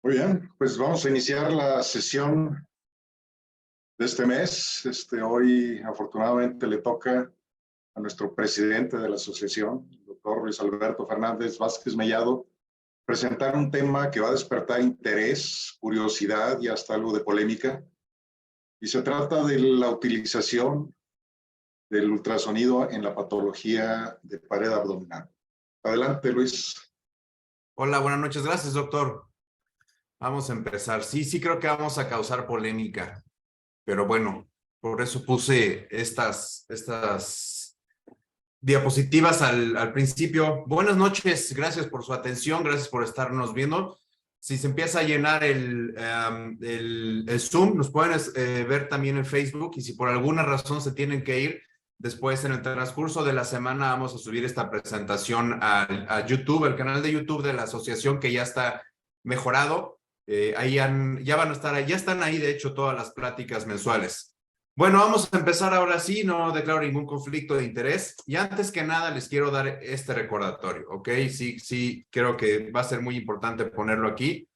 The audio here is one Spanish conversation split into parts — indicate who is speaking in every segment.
Speaker 1: Muy bien, pues vamos a iniciar la sesión de este mes. Hoy, afortunadamente, le toca a nuestro presidente de la asociación, el doctor Luis Alberto Fernández Vázquez Mellado, presentar un tema que va a despertar interés, curiosidad y hasta algo de polémica. Y se trata de la utilización del ultrasonido en la patología de pared abdominal. Adelante, Luis.
Speaker 2: Hola, buenas noches. Gracias, doctor. Vamos a empezar. Sí, creo que vamos a causar polémica, pero bueno, por eso puse estas diapositivas al principio. Buenas noches, gracias por su atención, gracias por estarnos viendo. Si se empieza a llenar el Zoom, nos pueden ver también en Facebook, y si por alguna razón se tienen que ir, después en el transcurso de la semana vamos a subir esta presentación a YouTube, el canal de YouTube de la asociación, que ya está mejorado. Ahí ya van a estar ahí, ya están ahí de hecho todas las pláticas mensuales. Bueno, vamos a empezar ahora sí, no declaro ningún conflicto de interés. Y antes que nada les quiero dar este recordatorio, ¿ok? Sí, creo que va a ser muy importante ponerlo aquí.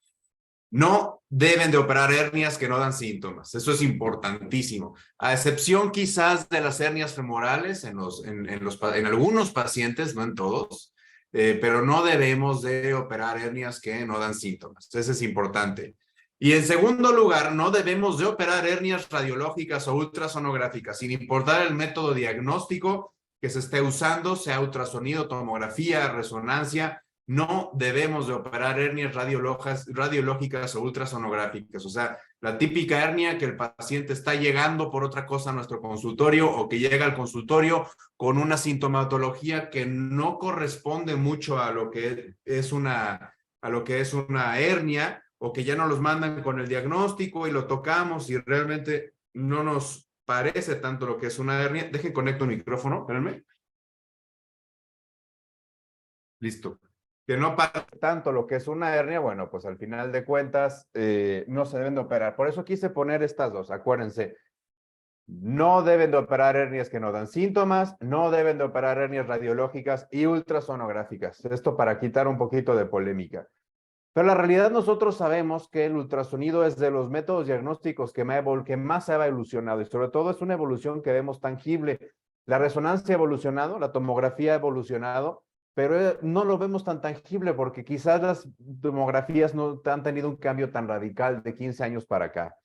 Speaker 2: No deben de operar hernias que no dan síntomas. Eso es importantísimo. A excepción quizás de las hernias femorales en algunos pacientes, no en todos, pero no debemos de operar hernias que no dan síntomas. Eso es importante. Y en segundo lugar, no debemos de operar hernias radiológicas o ultrasonográficas, sin importar el método diagnóstico que se esté usando, sea ultrasonido, tomografía, resonancia. No debemos de operar hernias radiológicas o ultrasonográficas. O sea, la típica hernia que el paciente está llegando por otra cosa a nuestro consultorio, o que llega al consultorio con una sintomatología que no corresponde mucho a lo que es una hernia, o que ya nos los mandan con el diagnóstico y lo tocamos y realmente no nos parece tanto lo que es una hernia. Dejen conecto el micrófono, espérenme. Listo. Que no pasa tanto lo que es una hernia, bueno, pues al final de cuentas no se deben de operar. Por eso quise poner estas dos, acuérdense. No deben de operar hernias que no dan síntomas, no deben de operar hernias radiológicas y ultrasonográficas. Esto para quitar un poquito de polémica. Pero la realidad, nosotros sabemos que el ultrasonido es de los métodos diagnósticos que más ha evolucionado, y sobre todo es una evolución que vemos tangible. La resonancia ha evolucionado, la tomografía ha evolucionado, pero no lo vemos tan tangible porque quizás las tomografías no han tenido un cambio tan radical de 15 años para acá.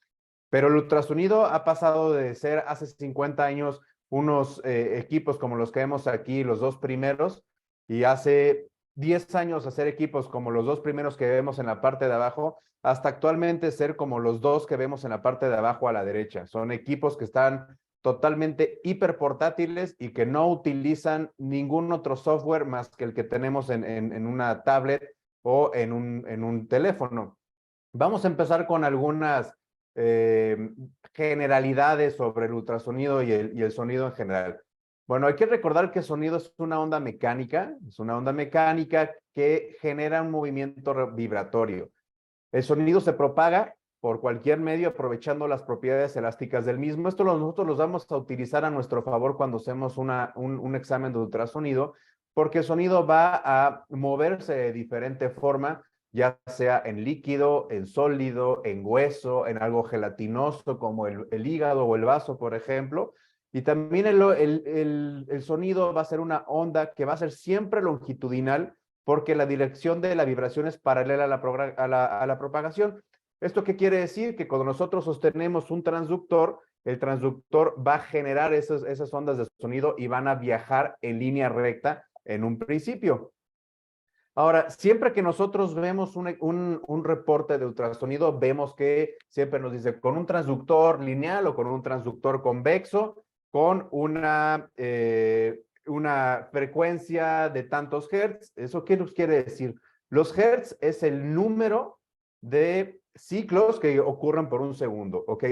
Speaker 2: Pero el ultrasonido ha pasado de ser hace 50 años unos equipos como los que vemos aquí, los dos primeros, y hace 10 años hacer equipos como los dos primeros que vemos en la parte de abajo, hasta actualmente ser como los dos que vemos en la parte de abajo a la derecha. Son equipos que están totalmente hiperportátiles y que no utilizan ningún otro software más que el que tenemos en una tablet o en un teléfono. Vamos a empezar con algunas generalidades sobre el ultrasonido y el sonido en general. Bueno, hay que recordar que el sonido es una onda mecánica que genera un movimiento vibratorio. El sonido se propaga por cualquier medio aprovechando las propiedades elásticas del mismo. Esto nosotros los vamos a utilizar a nuestro favor cuando hacemos un examen de ultrasonido, porque el sonido va a moverse de diferente forma, ya sea en líquido, en sólido, en hueso, en algo gelatinoso como el hígado o el vaso, por ejemplo. Y también el sonido va a ser una onda que va a ser siempre longitudinal, porque la dirección de la vibración es paralela a la propagación. ¿Esto qué quiere decir? Que cuando nosotros sostenemos un transductor, el transductor va a generar esas ondas de sonido y van a viajar en línea recta en un principio. Ahora, siempre que nosotros vemos un reporte de ultrasonido, vemos que siempre nos dice con un transductor lineal o con un transductor convexo, con una frecuencia de tantos hertz. ¿Eso qué nos quiere decir? Los hertz es el número de ciclos que ocurren por un segundo. ¿Ok?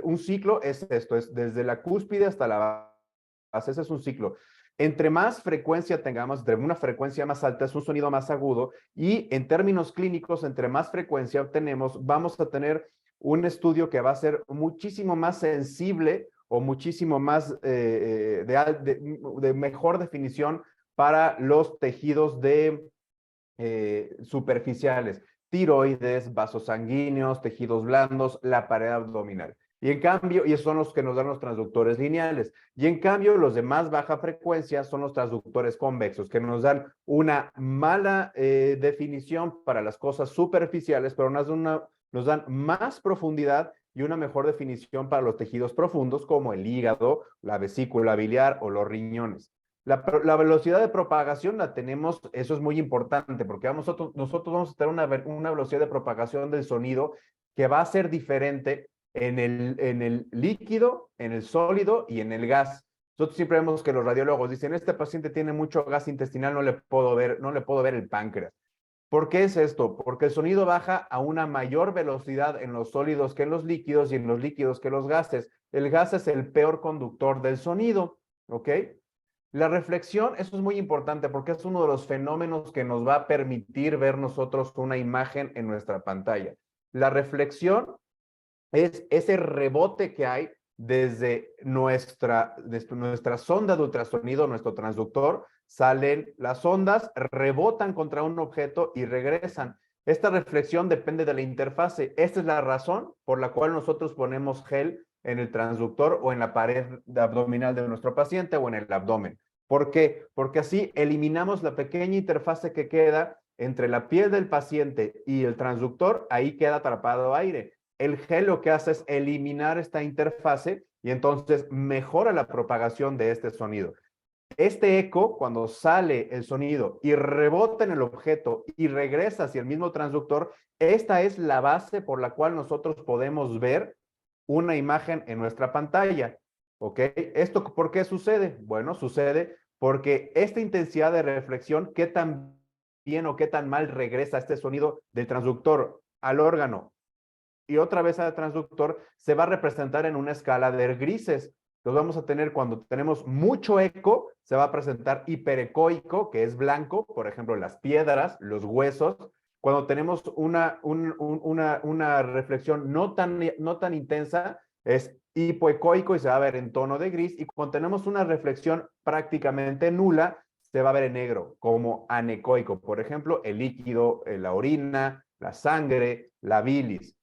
Speaker 2: Un ciclo es esto, es desde la cúspide hasta la base. Ese es un ciclo. Entre más frecuencia tengamos, entre una frecuencia más alta es un sonido más agudo, y en términos clínicos, entre más frecuencia obtenemos, vamos a tener un estudio que va a ser muchísimo más sensible o muchísimo más de mejor definición para los tejidos superficiales.
Speaker 3: tiroides, vasos sanguíneos, tejidos blandos, la pared abdominal. Y en cambio, y esos son los que nos dan los transductores lineales. Y en cambio, los de más baja frecuencia son los transductores convexos, que nos dan una mala definición para las cosas superficiales, pero nos dan más profundidad y una mejor definición para los tejidos profundos, como el hígado, la vesícula biliar o los riñones. La velocidad de propagación la tenemos, eso es muy importante, porque nosotros vamos a tener una velocidad de propagación del sonido que va a ser diferente en el líquido, en el sólido y en el gas. Nosotros siempre vemos que los radiólogos dicen, este paciente tiene mucho gas intestinal, no le puedo ver el páncreas. ¿Por qué es esto? Porque el sonido baja a una mayor velocidad en los sólidos que en los líquidos y en los líquidos que los gases. El gas es el peor conductor del sonido, ¿ok? La reflexión, eso es muy importante porque es uno de los fenómenos que nos va a permitir ver nosotros una imagen en nuestra pantalla. La reflexión es ese rebote que hay desde nuestra sonda de ultrasonido, nuestro transductor, salen las ondas, rebotan contra un objeto y regresan. Esta reflexión depende de la interfase. Esta es la razón por la cual nosotros ponemos gel en el transductor o en la pared abdominal de nuestro paciente o en el abdomen. ¿Por qué? Porque así eliminamos la pequeña interfase que queda entre la piel del paciente y el transductor, ahí queda atrapado aire. El gel lo que hace es eliminar esta interfase y entonces mejora la propagación de este sonido. Este eco, cuando sale el sonido y rebota en el objeto y regresa hacia el mismo transductor, esta es la base por la cual nosotros podemos ver una imagen en nuestra pantalla. ¿Ok? ¿Esto por qué sucede? Bueno, sucede porque esta intensidad de reflexión, qué tan bien o qué tan mal regresa este sonido del transductor al órgano y otra vez al transductor, se va a representar en una escala de grises. Los vamos a tener cuando tenemos mucho eco, se va a presentar hiperecoico, que es blanco, por ejemplo, las piedras, los huesos. Cuando tenemos una reflexión no tan intensa, es hipoecoico y se va a ver en tono de gris. Y cuando tenemos una reflexión prácticamente nula, se va a ver en negro, como anecoico. Por ejemplo, el líquido, la orina, la sangre, la bilis.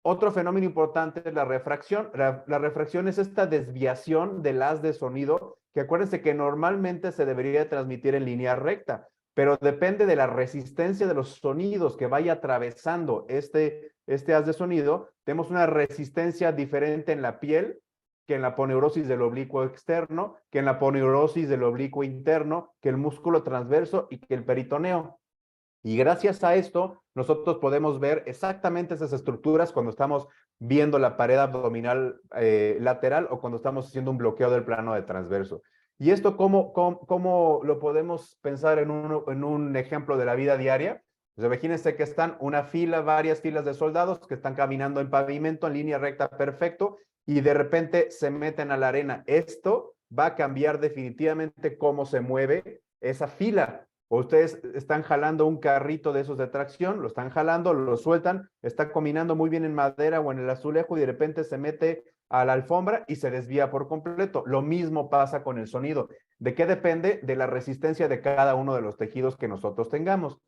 Speaker 3: Otro fenómeno importante es la refracción. La refracción es esta desviación del haz de sonido que acuérdense que normalmente se debería transmitir en línea recta, pero depende de la resistencia de los sonidos que vaya atravesando este haz de sonido. Tenemos una resistencia diferente en la piel que en la poneurosis del oblicuo externo, que en la poneurosis del oblicuo interno, que el músculo transverso y que el peritoneo. Y gracias a esto, nosotros podemos ver exactamente esas estructuras cuando estamos viendo la pared abdominal lateral o cuando estamos haciendo un bloqueo del plano de transverso. ¿Y esto cómo lo podemos pensar en un ejemplo de la vida diaria? Pues imagínense que están varias filas de soldados que están caminando en pavimento, en línea recta, perfecto, y de repente se meten a la arena. Esto va a cambiar definitivamente cómo se mueve esa fila. O ustedes están jalando un carrito de esos de tracción, lo están jalando, lo sueltan, está combinando muy bien en madera o en el azulejo y de repente se mete a la alfombra y se desvía por completo. Lo mismo pasa con el sonido. ¿De qué depende? De la resistencia de cada uno de los tejidos que nosotros tengamos.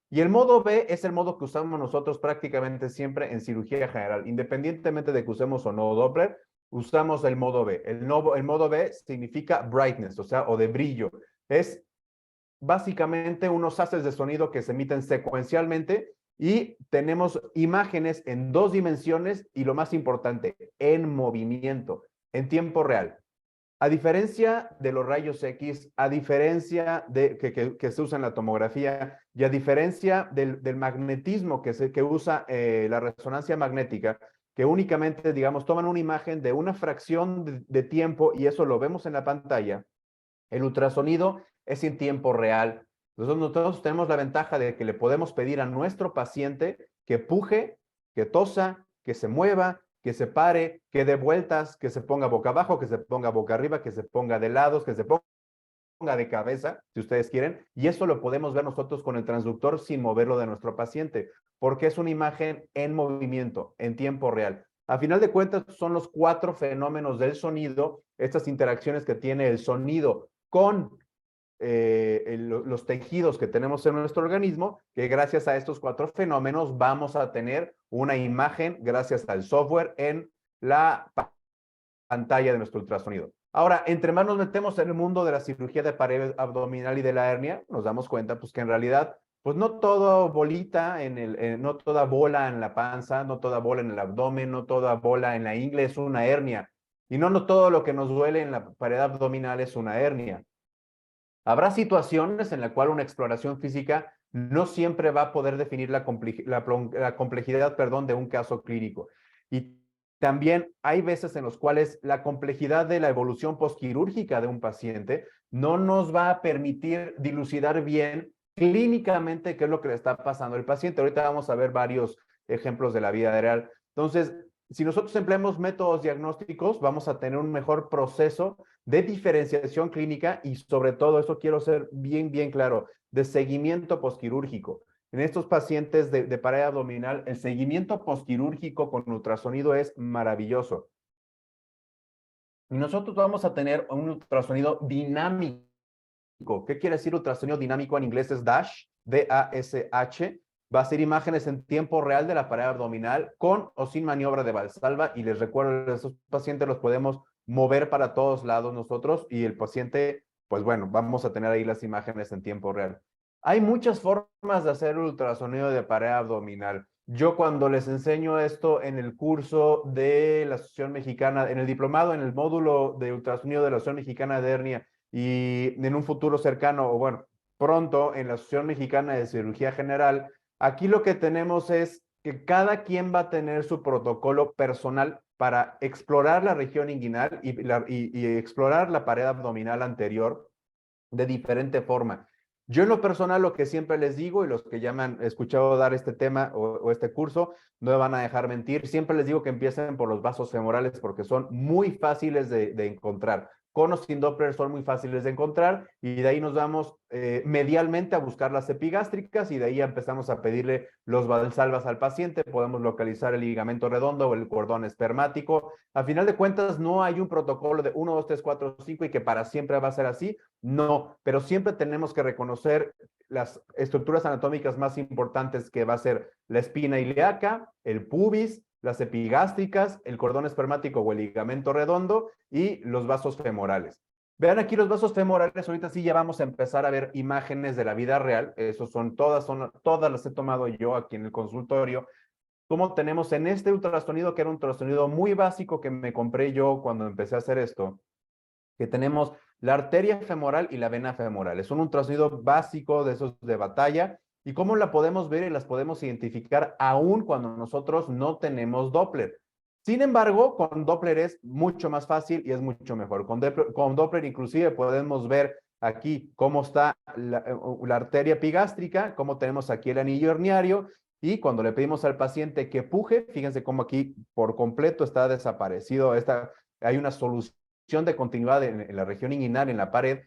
Speaker 3: Y el modo B es el modo que usamos nosotros prácticamente siempre en cirugía general. Independientemente de que usemos o no Doppler, usamos el modo B. El modo B significa brightness, o de brillo. Es básicamente unos haces de sonido que se emiten secuencialmente y tenemos imágenes en 2 dimensiones y lo más importante, en movimiento, en tiempo real. A diferencia de los rayos X, a diferencia de que se usa en la tomografía y a diferencia del magnetismo que usa la resonancia magnética, que únicamente, digamos, toman una imagen de una fracción de tiempo y eso lo vemos en la pantalla, el ultrasonido es en tiempo real. Nosotros tenemos la ventaja de que le podemos pedir a nuestro paciente que puje, que tosa, que se mueva, que se pare, que dé vueltas, que se ponga boca abajo, que se ponga boca arriba, que se ponga de lados, que se ponga de cabeza, si ustedes quieren, y eso lo podemos ver nosotros con el transductor sin moverlo de nuestro paciente, porque es una imagen en movimiento, en tiempo real. A final de cuentas, son los 4 fenómenos del sonido, estas interacciones que tiene el sonido con los tejidos que tenemos en nuestro organismo, que gracias a estos 4 fenómenos vamos a tener una imagen gracias al software en la pantalla de nuestro ultrasonido. Ahora, entre más nos metemos en el mundo de la cirugía de pared abdominal y de la hernia, nos damos cuenta pues que en realidad pues no todo bolita no toda bola en la panza, no toda bola en el abdomen, no toda bola en la ingle es una hernia. Y no todo lo que nos duele en la pared abdominal es una hernia. Habrá situaciones en las cuales una exploración física no siempre va a poder definir la complejidad, de un caso clínico. Y también hay veces en los cuales la complejidad de la evolución posquirúrgica de un paciente no nos va a permitir dilucidar bien clínicamente qué es lo que le está pasando al paciente. Ahorita vamos a ver varios ejemplos de la vida real. Entonces, si nosotros empleamos métodos diagnósticos, vamos a tener un mejor proceso de diferenciación clínica y sobre todo, eso quiero ser bien claro, de seguimiento posquirúrgico. En estos pacientes de pared abdominal, el seguimiento posquirúrgico con ultrasonido es maravilloso. Y nosotros vamos a tener un ultrasonido dinámico. ¿Qué quiere decir ultrasonido dinámico? En inglés es DASH, D-A-S-H. Va a ser imágenes en tiempo real de la pared abdominal con o sin maniobra de Valsalva. Y les recuerdo, esos pacientes los podemos mover para todos lados nosotros y el paciente, pues bueno, vamos a tener ahí las imágenes en tiempo real. Hay muchas formas de hacer ultrasonido de pared abdominal. Yo cuando les enseño esto en el curso de la Asociación Mexicana, en el diplomado, en el módulo de ultrasonido de la Asociación Mexicana de Hernia y en un futuro cercano, o bueno, pronto en la Asociación Mexicana de Cirugía General, aquí lo que tenemos es que cada quien va a tener su protocolo personal para explorar la región inguinal y explorar la pared abdominal anterior de diferente forma. Yo en lo personal lo que siempre les digo, y los que ya me han escuchado dar este tema o este curso, no me van a dejar mentir, siempre les digo que empiecen por los vasos femorales porque son muy fáciles de encontrar. Con o sin Doppler son muy fáciles de encontrar y de ahí nos vamos medialmente a buscar las epigástricas y de ahí empezamos a pedirle los valsalvas al paciente, podemos localizar el ligamento redondo o el cordón espermático. A final de cuentas no hay un protocolo de 1, 2, 3, 4, 5 y que para siempre va a ser así, no, pero siempre tenemos que reconocer las estructuras anatómicas más importantes que va a ser la espina ilíaca, el pubis, las epigástricas, el cordón espermático o el ligamento redondo y los vasos femorales. Vean aquí los vasos femorales, ahorita sí ya vamos a empezar a ver imágenes de la vida real, esos son todas las he tomado yo aquí en el consultorio, como tenemos en este ultrasonido, que era un ultrasonido muy básico que me compré yo cuando empecé a hacer esto, que tenemos la arteria femoral y la vena femoral. Es un ultrasonido básico de esos de batalla. ¿Y cómo la podemos ver y las podemos identificar aún cuando nosotros no tenemos Doppler? Sin embargo, con Doppler es mucho más fácil y es mucho mejor. Con Doppler inclusive podemos ver aquí cómo está la arteria epigástrica, cómo tenemos aquí el anillo herniario y cuando le pedimos al paciente que puje, fíjense cómo aquí por completo está desaparecido. Hay una solución de continuidad en la región inguinal, en la pared,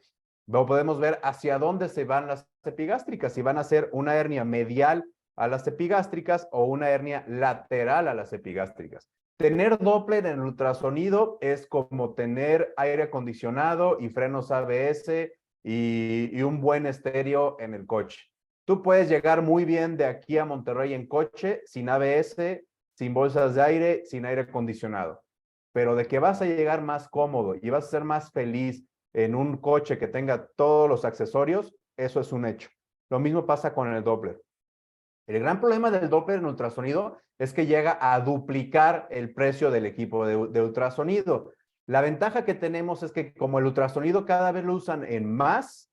Speaker 3: podemos ver hacia dónde se van las epigástricas, si van a ser una hernia medial a las epigástricas o una hernia lateral a las epigástricas. Tener Doppler en el ultrasonido es como tener aire acondicionado y frenos ABS y un buen estéreo en el coche. Tú puedes llegar muy bien de aquí a Monterrey en coche, sin ABS, sin bolsas de aire, sin aire acondicionado. Pero de que vas a llegar más cómodo y vas a ser más feliz en un coche que tenga todos los accesorios, eso es un hecho. Lo mismo pasa con el Doppler. El gran problema del Doppler en ultrasonido es que llega a duplicar el precio del equipo de ultrasonido. La ventaja que tenemos es que como el ultrasonido cada vez lo usan en más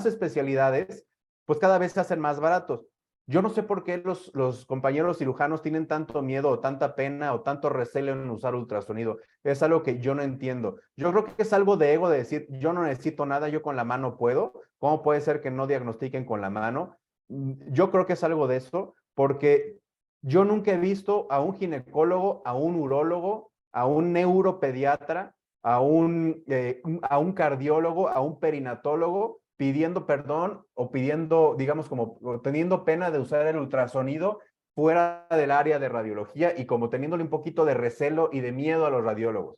Speaker 3: especialidades, pues cada vez se hacen más baratos. Yo no sé por qué los compañeros cirujanos tienen tanto miedo o tanta pena o tanto recelo en usar ultrasonido. Es algo que yo no entiendo. Yo creo que es algo de ego de decir, yo no necesito nada, yo con la mano puedo. ¿Cómo puede ser que no diagnostiquen con la mano? Yo creo que es algo de eso, porque yo nunca he visto a un ginecólogo, a un urólogo, a un neuropediatra, a un cardiólogo, a un perinatólogo pidiendo perdón o pidiendo, digamos, como teniendo pena de usar el ultrasonido fuera del área de radiología y como teniéndole un poquito de recelo y de miedo a los radiólogos.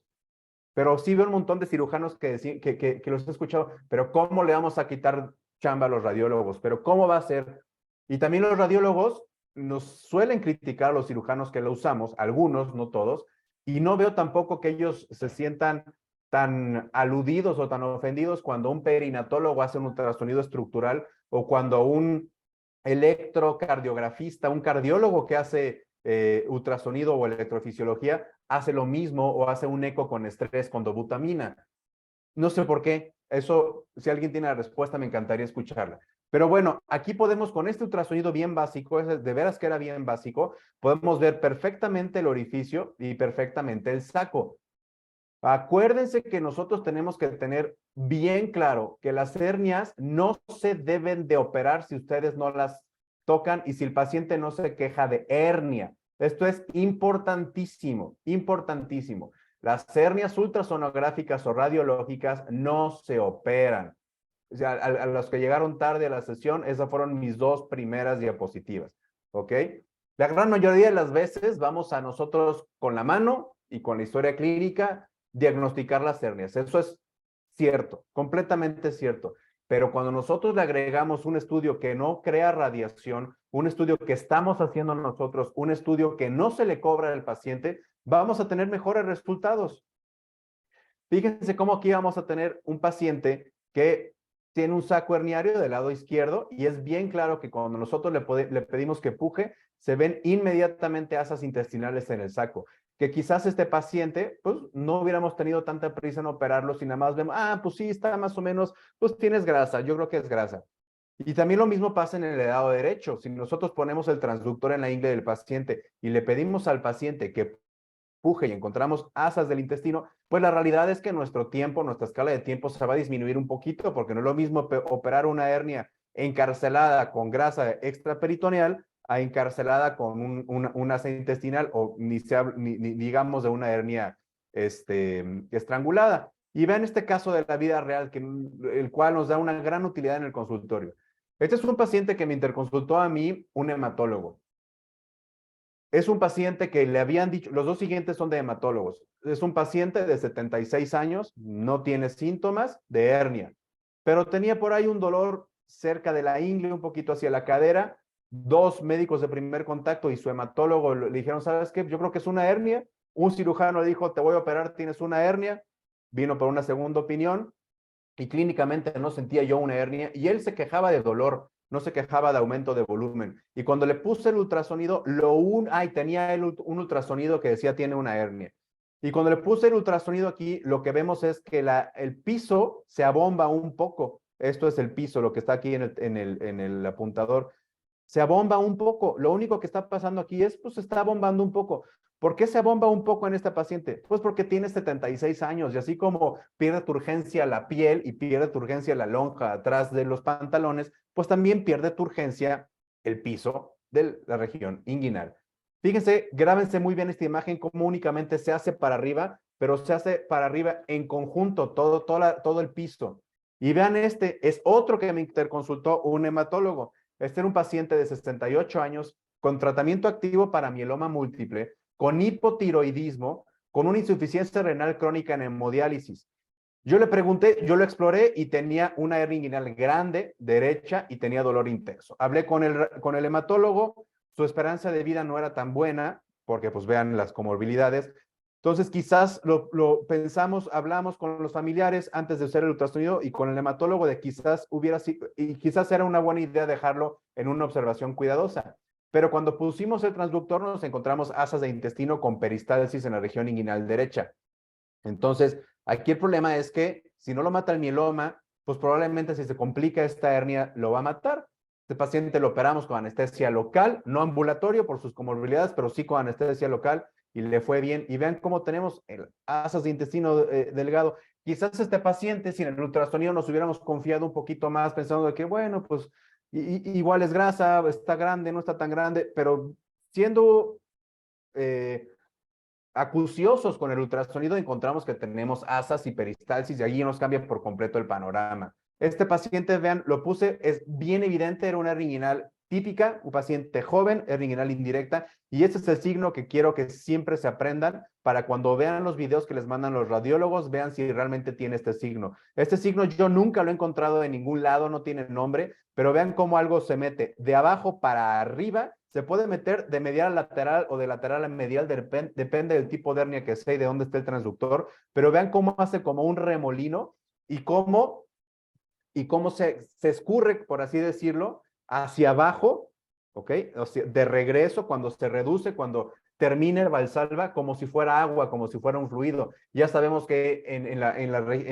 Speaker 3: Pero sí veo un montón de cirujanos que los he escuchado, pero ¿cómo le vamos a quitar chamba a los radiólogos? ¿Pero cómo va a ser? Y también los radiólogos nos suelen criticar a los cirujanos que lo usamos, algunos, no todos, y no veo tampoco que ellos se sientan tan aludidos o tan ofendidos cuando un perinatólogo hace un ultrasonido estructural o cuando un electrocardiografista, un cardiólogo que hace ultrasonido o electrofisiología, hace lo mismo o hace un eco con estrés, con dobutamina. No sé por qué. Eso, si alguien tiene la respuesta, me encantaría escucharla. Pero bueno, aquí podemos, con este ultrasonido bien básico, de veras que era bien básico, podemos ver perfectamente el orificio y perfectamente el saco. Acuérdense que nosotros tenemos que tener bien claro que las hernias no se deben de operar si ustedes no las tocan y si el paciente no se queja de hernia. Esto es importantísimo, importantísimo. Las hernias ultrasonográficas o radiológicas no se operan. O sea, a los que llegaron tarde a la sesión, esas fueron mis dos primeras diapositivas, ¿ok? La gran mayoría de las veces vamos a nosotros con la mano y con la historia clínica diagnosticar las hernias. Eso es cierto, completamente cierto. Pero cuando nosotros le agregamos un estudio que no crea radiación, un estudio que estamos haciendo nosotros, un estudio que no se le cobra al paciente, vamos a tener mejores resultados. Fíjense cómo aquí vamos a tener un paciente que tiene un saco herniario del lado izquierdo y es bien claro que cuando nosotros le pedimos que puje, se ven inmediatamente asas intestinales en el saco. Que quizás este paciente, pues no hubiéramos tenido tanta prisa en operarlo, si nada más vemos, pues sí, está más o menos, pues tienes grasa, yo creo que es grasa. Y también lo mismo pasa en el lado derecho. Si nosotros ponemos el transductor en la ingle del paciente y le pedimos al paciente que puje y encontramos asas del intestino, pues la realidad es que nuestro tiempo, nuestra escala de tiempo se va a disminuir un poquito, porque no es lo mismo operar una hernia encarcelada con grasa extraperitoneal a encarcelada con un asa intestinal o ni digamos de una hernia estrangulada. Y vean este caso de la vida real, el cual nos da una gran utilidad en el consultorio. Este es un paciente que me interconsultó a mí, un hematólogo. Es un paciente que le habían dicho, los dos siguientes son de hematólogos. Es un paciente de 76 años, no tiene síntomas de hernia, pero tenía por ahí un dolor cerca de la ingle, un poquito hacia la cadera. Dos médicos de primer contacto y su hematólogo le dijeron, ¿sabes qué? Yo creo que es una hernia. Un cirujano le dijo, te voy a operar, tienes una hernia. Vino por una segunda opinión y clínicamente no sentía yo una hernia y él se quejaba de dolor, no se quejaba de aumento de volumen. Y cuando le puse el ultrasonido, tenía un ultrasonido que decía tiene una hernia. Y cuando le puse el ultrasonido aquí, lo que vemos es que el piso se abomba un poco. Esto es el piso, lo que está aquí en el apuntador. Se abomba un poco. Lo único que está pasando aquí es, pues, se está abombando un poco. ¿Por qué se abomba un poco en esta paciente? Pues porque tiene 76 años y así como pierde turgencia la piel y pierde turgencia la lonja atrás de los pantalones, pues también pierde turgencia el piso de la región inguinal. Fíjense, grábense muy bien esta imagen, cómo únicamente se hace para arriba, pero se hace para arriba en conjunto, todo el piso. Y vean, este es otro que me interconsultó un hematólogo. Este era un paciente de 68 años con tratamiento activo para mieloma múltiple, con hipotiroidismo, con una insuficiencia renal crónica en hemodiálisis. Yo le pregunté, yo lo exploré y tenía una hernia inguinal grande, derecha, y tenía dolor intenso. Hablé con el hematólogo, su esperanza de vida no era tan buena, porque pues vean las comorbilidades. Entonces quizás lo pensamos, hablamos con los familiares antes de hacer el ultrasonido y con el hematólogo de quizás quizás era una buena idea dejarlo en una observación cuidadosa. Pero cuando pusimos el transductor nos encontramos asas de intestino con peristalsis en la región inguinal derecha. Entonces, aquí el problema es que si no lo mata el mieloma, pues probablemente si se complica esta hernia, lo va a matar. Este paciente lo operamos con anestesia local, no ambulatorio por sus comorbilidades, pero sí con anestesia local y le fue bien. Y vean cómo tenemos asas de intestino delgado. Quizás este paciente, si en el ultrasonido nos hubiéramos confiado un poquito más, pensando de que, bueno, pues igual es grasa, está grande, no está tan grande, pero siendo acuciosos con el ultrasonido encontramos que tenemos asas y peristalsis y allí nos cambia por completo el panorama. Este paciente, vean, lo puse, es bien evidente, era una hernia inguinal típica, un paciente joven, hernia inguinal indirecta, y ese es el signo que quiero que siempre se aprendan para cuando vean los videos que les mandan los radiólogos, vean si realmente tiene este signo. Este signo yo nunca lo he encontrado en ningún lado, no tiene nombre, pero vean cómo algo se mete de abajo para arriba, se puede meter de medial a lateral o de lateral a medial, depende del tipo de hernia que sea y de dónde esté el transductor, pero vean cómo hace como un remolino y cómo se escurre, por así decirlo, hacia abajo, ¿ok? O sea, de regreso, cuando se reduce, cuando termina el valsalva, como si fuera agua, como si fuera un fluido. Ya sabemos que en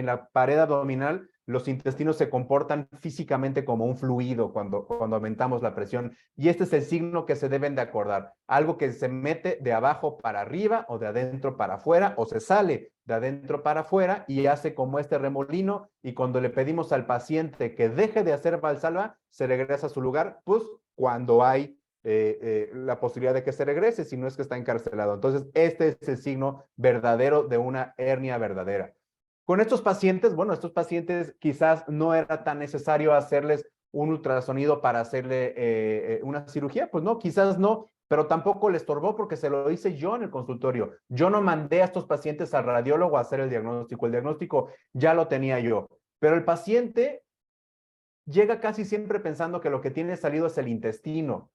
Speaker 3: la pared abdominal los intestinos se comportan físicamente como un fluido cuando aumentamos la presión. Y este es el signo que se deben de acordar. Algo que se mete de abajo para arriba o de adentro para afuera o se sale de adentro para afuera y hace como este remolino, y cuando le pedimos al paciente que deje de hacer valsalva, se regresa a su lugar, pues cuando hay la posibilidad de que se regrese, si no es que está encarcelado. Entonces, este es el signo verdadero de una hernia verdadera. Con estos pacientes, bueno, estos pacientes quizás no era tan necesario hacerles un ultrasonido para hacerle una cirugía, pues no, quizás no, pero tampoco le estorbó porque se lo hice yo en el consultorio. Yo no mandé a estos pacientes al radiólogo a hacer el diagnóstico ya lo tenía yo. Pero el paciente llega casi siempre pensando que lo que tiene salido es el intestino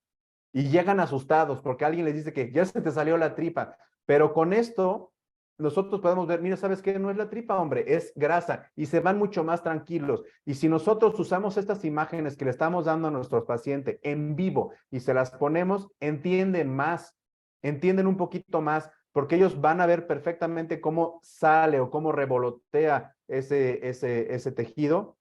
Speaker 3: y llegan asustados porque alguien les dice que ya se te salió la tripa, pero con esto nosotros podemos ver, mira, ¿sabes qué? No es la tripa, hombre, es grasa, y se van mucho más tranquilos. Y si nosotros usamos estas imágenes que le estamos dando a nuestros pacientes en vivo y se las ponemos, entienden más, entienden un poquito más, porque ellos van a ver perfectamente cómo sale o cómo revolotea ese tejido.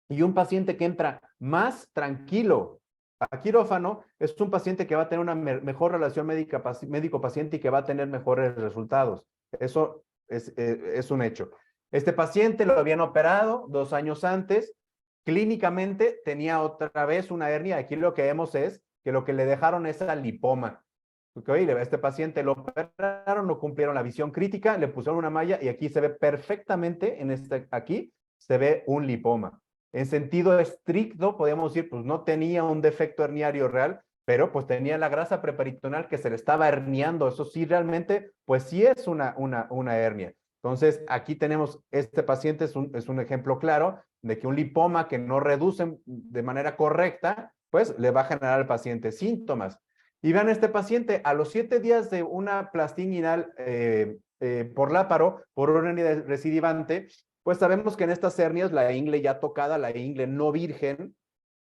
Speaker 3: Y un paciente que entra más tranquilo a quirófano es un paciente que va a tener una mejor relación médico-paciente y que va a tener mejores resultados. Eso es un hecho. Este paciente lo habían operado 2 años antes. Clínicamente tenía otra vez una hernia. Aquí lo que vemos es que lo que le dejaron es el lipoma. Okay, este paciente lo operaron, no cumplieron la visión crítica, le pusieron una malla y aquí se ve perfectamente, aquí se ve un lipoma. En sentido estricto, podríamos decir, pues no tenía un defecto herniario real, pero pues tenía la grasa preperitoneal que se le estaba herniando. Eso sí, realmente, pues sí es una hernia. Entonces, aquí tenemos, este paciente es un ejemplo claro de que un lipoma que no reduce de manera correcta, pues le va a generar al paciente síntomas. Y vean este paciente, a los 7 días de una plastía inguinal por láparo, por una hernia recidivante, pues sabemos que en estas hernias la ingle ya tocada, la ingle no virgen,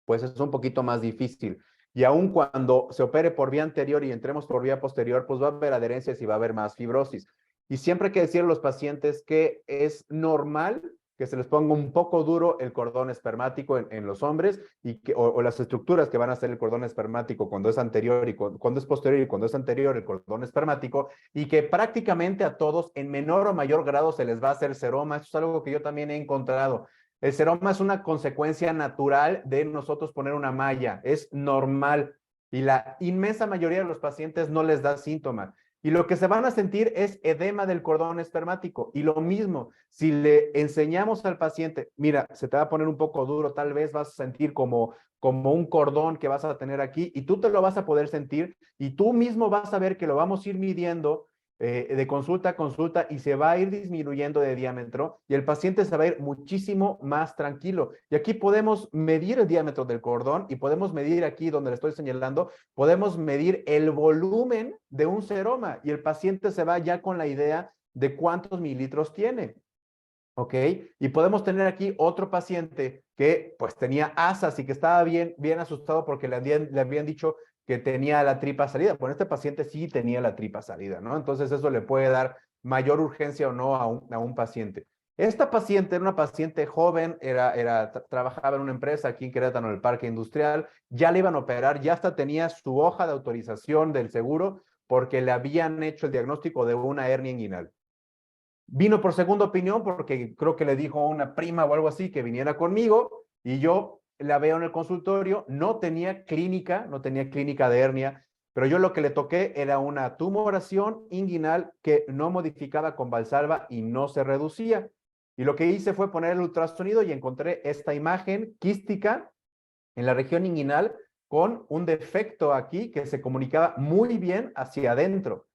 Speaker 3: pues es un poquito más difícil. Y aun cuando se opere por vía anterior y entremos por vía posterior, pues va a haber adherencias y va a haber más fibrosis. Y siempre hay que decirle a los pacientes que es normal que se les ponga un poco duro el cordón espermático en los hombres y o las estructuras que van a hacer el cordón espermático cuando es anterior y cuando es posterior y cuando es anterior el cordón espermático, y que prácticamente a todos en menor o mayor grado se les va a hacer seroma. Esto es algo que yo también he encontrado. El seroma es una consecuencia natural de nosotros poner una malla, es normal, y la inmensa mayoría de los pacientes no les da síntomas. Y lo que se van a sentir es edema del cordón espermático. Y lo mismo, si le enseñamos al paciente, mira, se te va a poner un poco duro, tal vez vas a sentir como un cordón que vas a tener aquí, y tú te lo vas a poder sentir, y tú mismo vas a ver que lo vamos a ir midiendo de consulta a consulta, y se va a ir disminuyendo de diámetro, y el paciente se va a ir muchísimo más tranquilo. Y aquí podemos medir el diámetro del cordón, y podemos medir aquí donde le estoy señalando, podemos medir el volumen de un seroma, y el paciente se va ya con la idea de cuántos mililitros tiene. ¿Ok? Y podemos tener aquí otro paciente que pues tenía asas y que estaba bien asustado porque le habían dicho que tenía la tripa salida. Bueno, este paciente sí tenía la tripa salida, ¿no? Entonces eso le puede dar mayor urgencia o no a un paciente. Esta paciente era una paciente joven, trabajaba en una empresa aquí en Querétaro, en el Parque Industrial, ya le iban a operar, ya hasta tenía su hoja de autorización del seguro porque le habían hecho el diagnóstico de una hernia inguinal. Vino por segunda opinión porque creo que le dijo a una prima o algo así que viniera conmigo, y yo la veo en el consultorio, no tenía clínica de hernia, pero yo lo que le toqué era una tumoración inguinal que no modificaba con Valsalva y no se reducía. Y lo que hice fue poner el ultrasonido y encontré esta imagen quística en la región inguinal, con un defecto aquí que se comunicaba muy bien hacia adentro.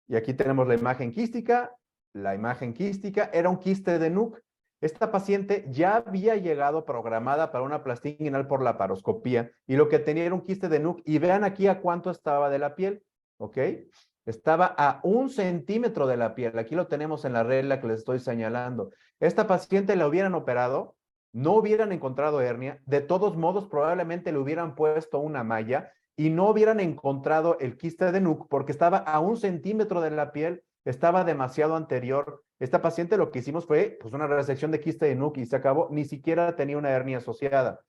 Speaker 3: Y aquí tenemos la imagen quística. La imagen quística era un quiste de Nuc. Esta paciente ya había llegado programada para una plastía inguinal por laparoscopía y lo que tenía era un quiste de Nuc. Y vean aquí a cuánto estaba de la piel, ¿ok? Estaba a 1 centímetro de la piel. Aquí lo tenemos en la regla que les estoy señalando. Esta paciente la hubieran operado, no hubieran encontrado hernia, de todos modos probablemente le hubieran puesto una malla y no hubieran encontrado el quiste de Nuc porque estaba a 1 centímetro de la piel, estaba demasiado anterior. Esta paciente lo que hicimos fue pues, una resección de quiste de Nuc y se acabó, ni siquiera tenía una hernia asociada.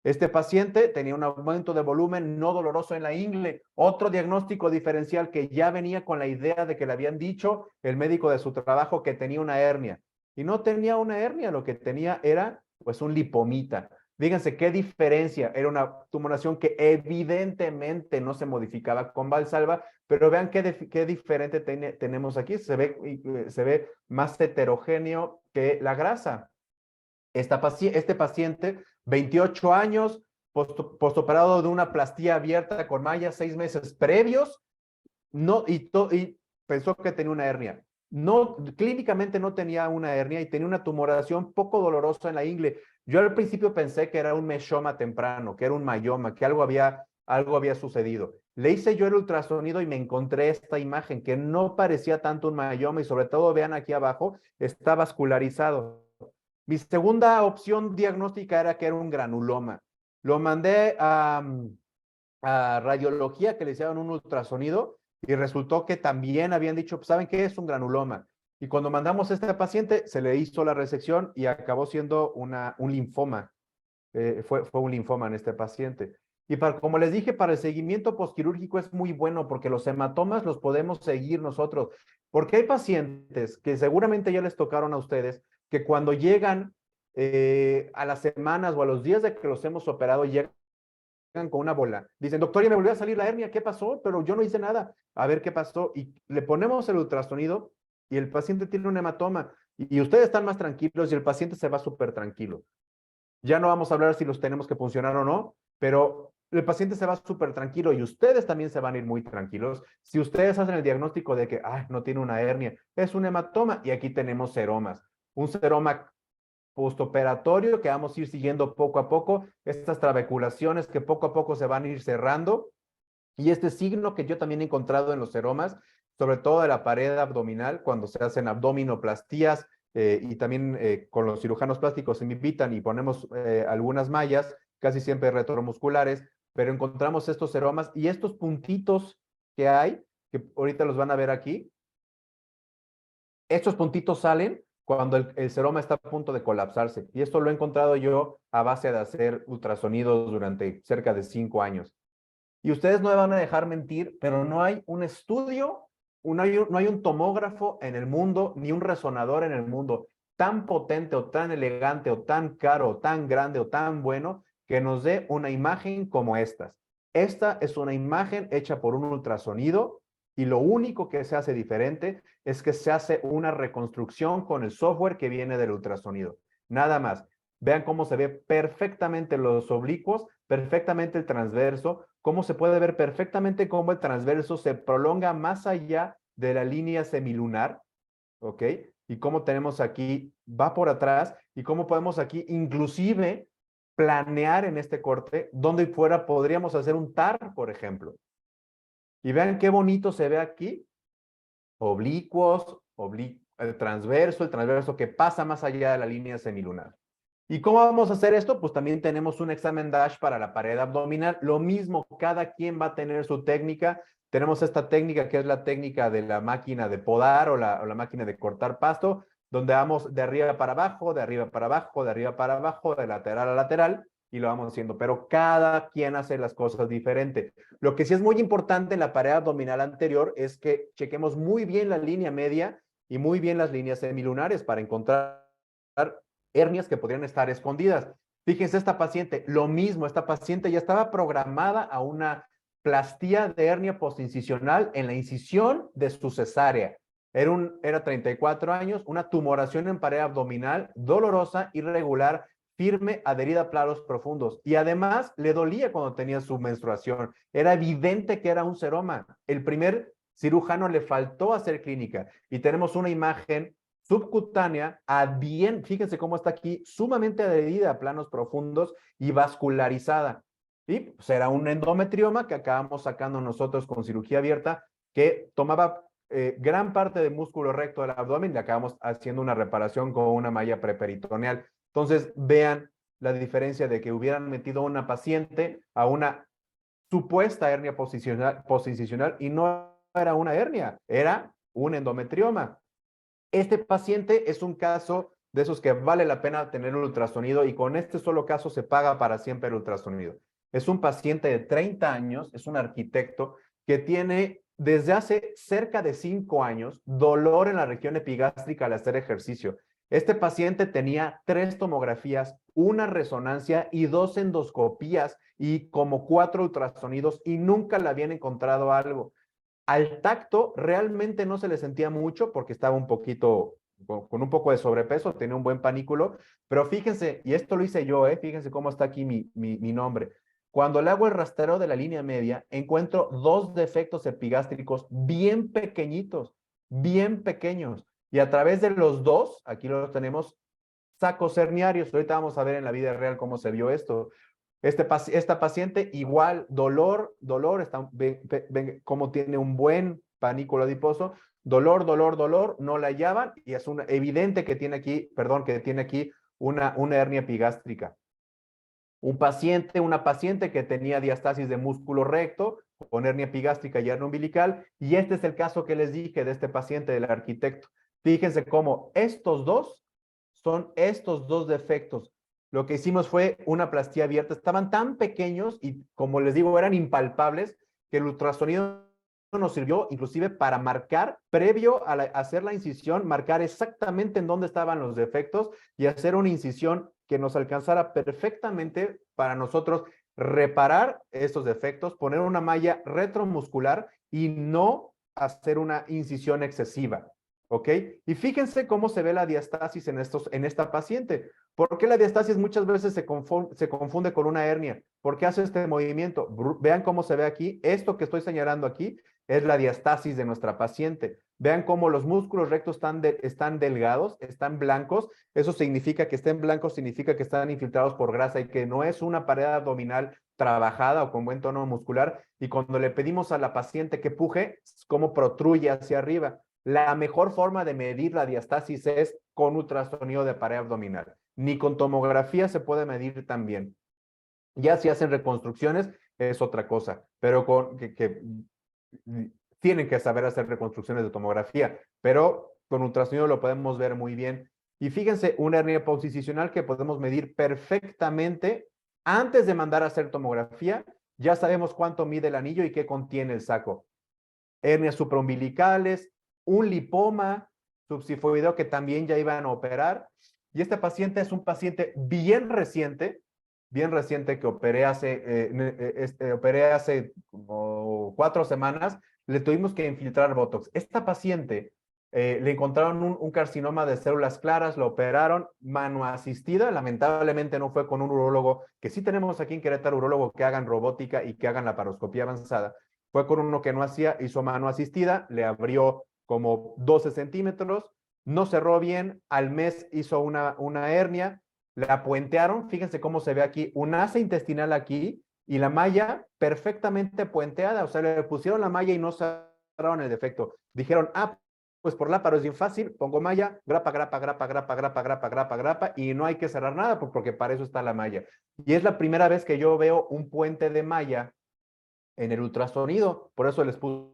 Speaker 3: Este paciente tenía un aumento de volumen no doloroso en la ingle, otro diagnóstico diferencial que ya venía con la idea de que le habían dicho el médico de su trabajo que tenía una hernia. Y no tenía una hernia, lo que tenía era pues un lipomita. Fíjense qué diferencia, era una tumoración que evidentemente no se modificaba con Valsalva, pero vean qué diferente tenemos aquí, se ve más heterogéneo que la grasa. Este paciente, 28 años, postoperado de una plastía abierta con malla 6 meses previos, y pensó que tenía una hernia. No, clínicamente no tenía una hernia y tenía una tumoración poco dolorosa en la ingle. Yo al principio pensé que era un meshoma temprano, que era un mayoma, que algo había sucedido. Le hice yo el ultrasonido y me encontré esta imagen que no parecía tanto un mayoma y sobre todo vean aquí abajo, está vascularizado. Mi segunda opción diagnóstica era que era un granuloma. Lo mandé a radiología que le hicieron un ultrasonido y resultó que también habían dicho, pues, ¿saben qué? Es un granuloma. Y cuando mandamos a este paciente, se le hizo la resección y acabó siendo un linfoma. Fue un linfoma en este paciente. Y como les dije, para el seguimiento postquirúrgico es muy bueno porque los hematomas los podemos seguir nosotros. Porque hay pacientes que seguramente ya les tocaron a ustedes que cuando llegan a las semanas o a los días de que los hemos operado, llegan con una bola. Dicen, doctor, ya me volvió a salir la hernia, ¿qué pasó? Pero yo no hice nada. A ver qué pasó. Y le ponemos el ultrasonido y el paciente tiene un hematoma. Y ustedes están más tranquilos y el paciente se va súper tranquilo. Ya no vamos a hablar si los tenemos que funcionar o no, pero el paciente se va súper tranquilo y ustedes también se van a ir muy tranquilos. Si ustedes hacen el diagnóstico de que no tiene una hernia, es un hematoma y aquí tenemos seromas. Un seroma postoperatorio que vamos a ir siguiendo poco a poco, estas trabeculaciones que poco a poco se van a ir cerrando y este signo que yo también he encontrado en los seromas, sobre todo de la pared abdominal, cuando se hacen abdominoplastías y también con los cirujanos plásticos se invitan y ponemos algunas mallas, casi siempre retromusculares, pero encontramos estos seromas y estos puntitos que hay, que ahorita los van a ver aquí, estos puntitos salen cuando el seroma está a punto de colapsarse. Y esto lo he encontrado yo a base de hacer ultrasonidos durante cerca de 5 años. Y ustedes no me van a dejar mentir, pero no hay un estudio, no hay un tomógrafo en el mundo, ni un resonador en el mundo tan potente o tan elegante o tan caro o tan grande o tan bueno que nos dé una imagen como estas. Esta es una imagen hecha por un ultrasonido y lo único que se hace diferente es que se hace una reconstrucción con el software que viene del ultrasonido. Nada más. Vean cómo se ve perfectamente los oblicuos, perfectamente el transverso, cómo se puede ver perfectamente cómo el transverso se prolonga más allá de la línea semilunar, ¿ok? Y cómo tenemos aquí, va por atrás, y cómo podemos aquí inclusive planear en este corte, donde fuera podríamos hacer un TAR, por ejemplo. Y vean qué bonito se ve aquí, oblicuos, el transverso que pasa más allá de la línea semilunar. ¿Y cómo vamos a hacer esto? Pues también tenemos un examen DASH para la pared abdominal. Lo mismo, cada quien va a tener su técnica. Tenemos esta técnica que es la técnica de la máquina de podar o la máquina de cortar pasto, donde vamos de arriba para abajo, de arriba para abajo, de arriba para abajo, de lateral a lateral, y lo vamos haciendo. Pero cada quien hace las cosas diferente. Lo que sí es muy importante en la pared abdominal anterior es que chequemos muy bien la línea media y muy bien las líneas semilunares para encontrar hernias que podrían estar escondidas. Fíjense esta paciente, lo mismo, esta paciente ya estaba programada a una plastía de hernia postincisional en la incisión de su cesárea. Era 34 años, una tumoración en pared abdominal, dolorosa, irregular, firme, adherida a planos profundos. Y además le dolía cuando tenía su menstruación. Era evidente que era un seroma. El primer cirujano le faltó hacer clínica. Y tenemos una imagen subcutánea, fíjense cómo está aquí, sumamente adherida a planos profundos y vascularizada. Y pues era un endometrioma que acabamos sacando nosotros con cirugía abierta, que tomaba gran parte del músculo recto del abdomen, y acabamos haciendo una reparación con una malla preperitoneal. Entonces, vean la diferencia de que hubieran metido a una paciente a una supuesta hernia posicional y no era una hernia, era un endometrioma. Este paciente es un caso de esos que vale la pena tener el ultrasonido, y con este solo caso se paga para siempre el ultrasonido. Es un paciente de 30 años, es un arquitecto que tiene desde hace cerca de 5 años dolor en la región epigástrica al hacer ejercicio. Este paciente tenía 3 tomografías, una resonancia y 2 endoscopías y como 4 ultrasonidos, y nunca le habían encontrado algo. Al tacto realmente no se le sentía mucho porque estaba un poquito, con un poco de sobrepeso, tenía un buen panículo, pero fíjense, y esto lo hice yo, fíjense cómo está aquí mi nombre. Cuando le hago el rastreo de la línea media, encuentro 2 defectos epigástricos bien pequeñitos, bien pequeños. Y a través de los 2, aquí los tenemos, sacos herniarios. Ahorita vamos a ver en la vida real cómo se vio esto. Esta paciente igual, dolor, como tiene un buen panículo adiposo, dolor, no la hallaban, y es evidente que tiene aquí, una hernia epigástrica. Una paciente que tenía diastasis de músculo recto, con hernia epigástrica y hernia umbilical, y este es el caso que les dije de este paciente del arquitecto. Fíjense cómo estos dos defectos. Lo que hicimos fue una plastía abierta. Estaban tan pequeños y, como les digo, eran impalpables, que el ultrasonido nos sirvió inclusive para marcar, previo a hacer la incisión, marcar exactamente en dónde estaban los defectos y hacer una incisión que nos alcanzara perfectamente para nosotros reparar estos defectos, poner una malla retromuscular y no hacer una incisión excesiva. ¿Ok? Y fíjense cómo se ve la diastasis en esta paciente. ¿Por qué la diastasis muchas veces se confunde con una hernia? ¿Por qué hace este movimiento? Vean cómo se ve aquí. Esto que estoy señalando aquí es la diastasis de nuestra paciente. Vean cómo los músculos rectos están delgados, están blancos. Eso significa que estén blancos, significa que están infiltrados por grasa y que no es una pared abdominal trabajada o con buen tono muscular. Y cuando le pedimos a la paciente que puje, cómo protruye hacia arriba. La mejor forma de medir la diastasis es con ultrasonido de pared abdominal. Ni con tomografía se puede medir también. Ya si hacen reconstrucciones es otra cosa, pero tienen que saber hacer reconstrucciones de tomografía, pero con ultrasonido lo podemos ver muy bien. Y fíjense, una hernia posicional que podemos medir perfectamente antes de mandar a hacer tomografía. Ya sabemos cuánto mide el anillo y qué contiene el saco. Hernias supraumbilicales, un lipoma subsifoideo que también ya iban a operar. Y este paciente es un paciente bien reciente que operé hace como 4 semanas. Le tuvimos que infiltrar Botox. Esta paciente le encontraron un carcinoma de células claras, lo operaron mano asistida. Lamentablemente no fue con un urólogo, que sí tenemos aquí en Querétaro, urólogo que hagan robótica y que hagan laparoscopía avanzada. Fue con uno que no hacía, hizo mano asistida, le abrió como 12 centímetros, no cerró bien, al mes hizo una hernia, la puentearon, fíjense cómo se ve aquí, un asa intestinal aquí y la malla perfectamente puenteada, o sea, le pusieron la malla y no cerraron el defecto. Dijeron, pues por láparo es bien fácil, pongo malla, grapa, y no hay que cerrar nada porque para eso está la malla. Y es la primera vez que yo veo un puente de malla en el ultrasonido, por eso les puse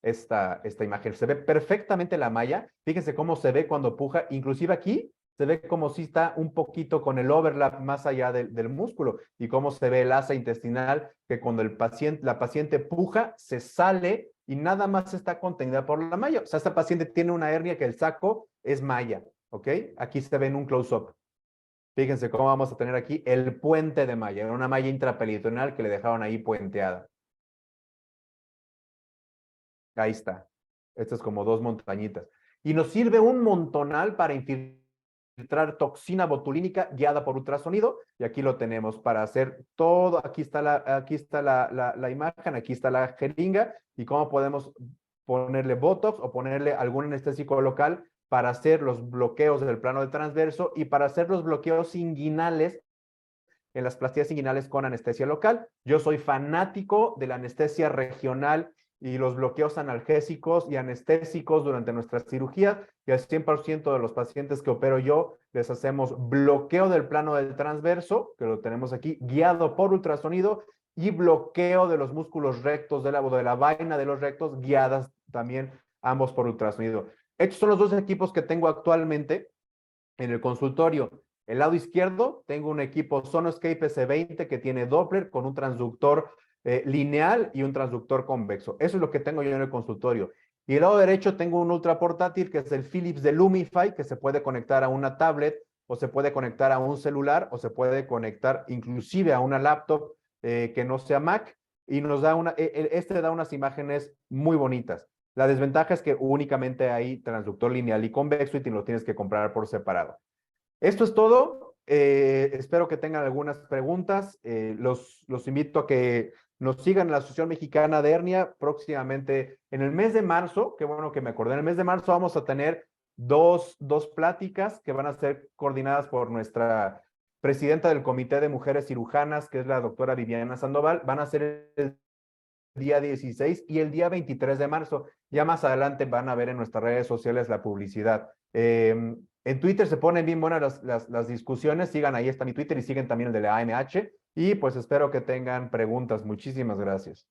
Speaker 3: esta imagen. Se ve perfectamente la malla, fíjense cómo se ve cuando puja, inclusive aquí se ve como si está un poquito con el overlap más allá del músculo, y cómo se ve el asa intestinal, que cuando la paciente puja, se sale y nada más está contenida por la malla. O sea, esta paciente tiene una hernia que el saco es malla, ¿ok? Aquí se ve en un close-up. Fíjense cómo vamos a tener aquí el puente de malla, una malla intraperitoneal que le dejaron ahí puenteada. Ahí está. Esto es como 2 montañitas. Y nos sirve un montonal para infiltrar filtrar toxina botulínica guiada por ultrasonido, y aquí lo tenemos para hacer todo. Aquí está la imagen, aquí está la jeringa, y cómo podemos ponerle Botox o ponerle algún anestésico local para hacer los bloqueos del plano del transverso y para hacer los bloqueos inguinales en las plastillas inguinales con anestesia local. Yo soy fanático de la anestesia regional y los bloqueos analgésicos y anestésicos durante nuestra cirugía, y al 100% de los pacientes que opero yo les hacemos bloqueo del plano del transverso, que lo tenemos aquí, guiado por ultrasonido, y bloqueo de los músculos rectos de la vaina de los rectos, guiadas también ambos por ultrasonido. Estos son los dos equipos que tengo actualmente en el consultorio. El lado izquierdo tengo un equipo Sonoscape S20 que tiene Doppler con un transductor lineal y un transductor convexo. Eso es lo que tengo yo en el consultorio. Y el lado derecho tengo un ultra portátil que es el Philips de Lumify, que se puede conectar a una tablet o se puede conectar a un celular o se puede conectar inclusive a una laptop que no sea Mac, y nos da este da unas imágenes muy bonitas. La desventaja es que únicamente hay transductor lineal y convexo y te lo tienes que comprar por separado. Esto es todo. Espero que tengan algunas preguntas. Los invito a que nos sigan en la Asociación Mexicana de Hernia próximamente en el mes de marzo. Qué bueno que me acordé. En el mes de marzo vamos a tener dos pláticas que van a ser coordinadas por nuestra presidenta del Comité de Mujeres Cirujanas, que es la doctora Viviana Sandoval. Van a ser el día 16 y el día 23 de marzo. Ya más adelante van a ver en nuestras redes sociales la publicidad. En Twitter se ponen bien buenas las discusiones. Sigan, ahí está mi Twitter, y siguen también el de la AMH. Y pues espero que tengan preguntas. Muchísimas gracias.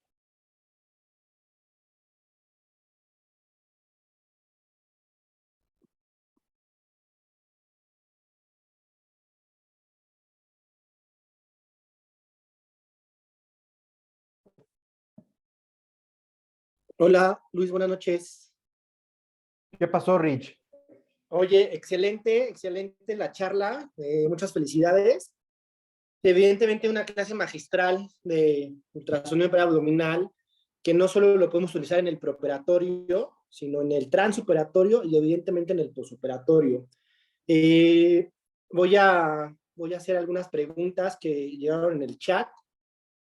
Speaker 4: Hola, Luis, buenas noches.
Speaker 3: ¿Qué pasó, Rich?
Speaker 4: Oye, excelente la charla, muchas felicidades. Evidentemente una clase magistral de ultrasonido abdominal, que no solo lo podemos utilizar en el preoperatorio, sino en el transoperatorio y evidentemente en el posoperatorio. Voy a hacer algunas preguntas que llegaron en el chat.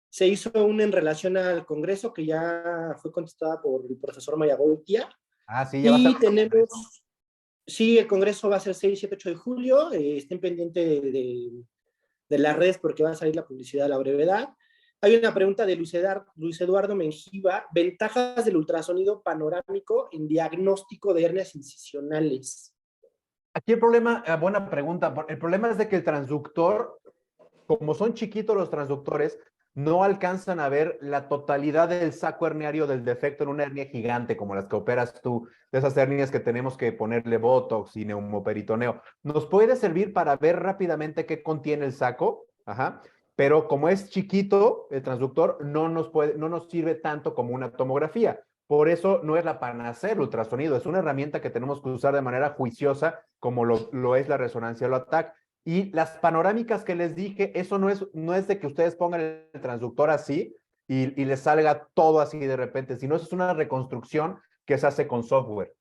Speaker 4: Se hizo una en relación al Congreso que ya fue contestada por el profesor Mayagoitia.
Speaker 3: Ah, sí, ya va a
Speaker 4: Y
Speaker 3: ser.
Speaker 4: tenemos, sí, el Congreso va a ser 6, 7, 8 de julio. Estén pendientes de las redes porque va a salir la publicidad a la brevedad. Hay una pregunta de Luis Eduardo Menjiva: ventajas del ultrasonido panorámico en diagnóstico de hernias incisionales.
Speaker 3: Aquí el problema, buena pregunta. El problema es de que el transductor, como son chiquitos los transductores, no alcanzan a ver la totalidad del saco herniario del defecto en una hernia gigante como las que operas tú, de esas hernias que tenemos que ponerle botox y neumoperitoneo. Nos puede servir para ver rápidamente qué contiene el saco, pero como es chiquito el transductor, no nos sirve tanto como una tomografía. Por eso no es la panacea el ultrasonido, es una herramienta que tenemos que usar de manera juiciosa, como lo es la resonancia LOATAC. Y las panorámicas que les dije, eso no es de que ustedes pongan el transductor así y les salga todo así de repente, sino eso es una reconstrucción que se hace con software.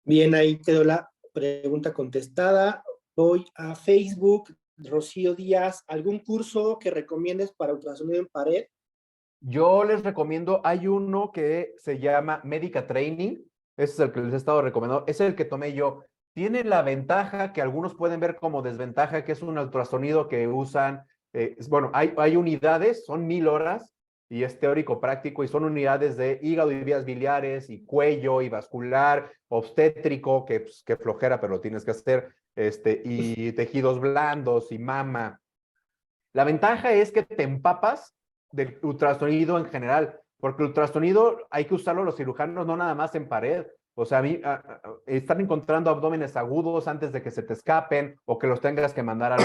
Speaker 4: Bien, ahí quedó la pregunta contestada. Voy a Facebook. Rocío Díaz, ¿algún curso que recomiendes para ultrasonido en pared?
Speaker 3: Yo les recomiendo, hay uno que se llama Medica Training, ese es el que les he estado recomendando, es el que tomé yo. Tiene la ventaja que algunos pueden ver como desventaja, que es un ultrasonido que usan, bueno, hay unidades, son 1000 horas, y es teórico práctico, y son unidades de hígado y vías biliares, y cuello, y vascular, obstétrico, que flojera, pero lo tienes que hacer, y tejidos blandos, y mama. La ventaja es que te empapas del ultrasonido en general, porque el ultrasonido hay que usarlo los cirujanos no nada más en pared. O sea, están encontrando abdómenes agudos antes de que se te escapen o que los tengas que mandar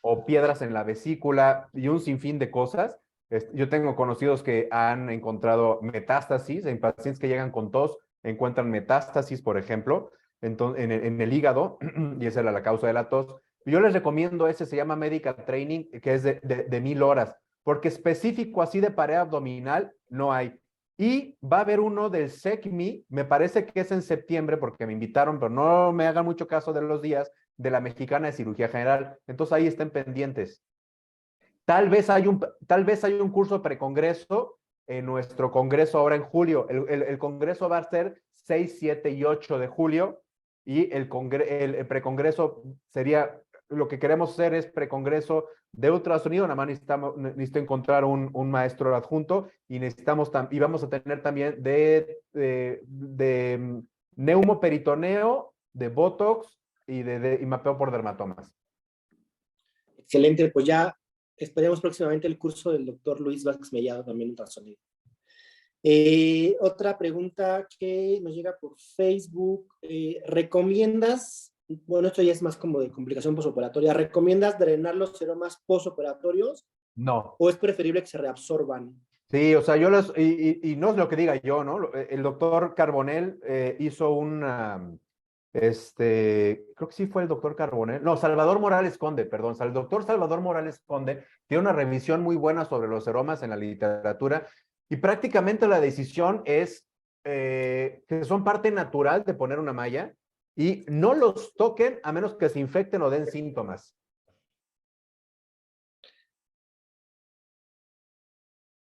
Speaker 3: o piedras en la vesícula y un sinfín de cosas. Yo tengo conocidos que han encontrado metástasis en pacientes que llegan con tos, encuentran metástasis, por ejemplo, en el hígado, y esa era la causa de la tos. Yo les recomiendo ese, se llama Medical Training, que es de 1000 horas, porque específico así de pared abdominal no hay. Y va a haber uno del SECMI, me parece que es en septiembre, porque me invitaron, pero no me hagan mucho caso de los días, de la Mexicana de Cirugía General. Entonces ahí estén pendientes. Tal vez hay un curso precongreso en nuestro congreso ahora en julio. El congreso va a ser 6, 7 y 8 de julio y el precongreso sería, lo que queremos hacer es precongreso de ultrasonido, nada más necesito encontrar un maestro adjunto y y vamos a tener también de neumoperitoneo, de Botox y mapeo por dermatomas.
Speaker 4: Excelente, pues ya esperemos próximamente el curso del doctor Luis Vázquez Mellado, también ultrasonido. Otra pregunta que nos llega por Facebook. ¿Recomiendas, bueno, esto ya es más como de complicación posoperatoria, ¿recomiendas drenar los seromas posoperatorios
Speaker 3: No.
Speaker 4: o es preferible que se reabsorban?
Speaker 3: Sí, o sea, y no es lo que diga yo, ¿no? El doctor Carbonell hizo creo que sí fue el doctor Carbonell, no, Salvador Morales Conde, perdón, el doctor Salvador Morales Conde tiene una revisión muy buena sobre los seromas en la literatura y prácticamente la decisión es que son parte natural de poner una malla y no los toquen a menos que se infecten o den síntomas.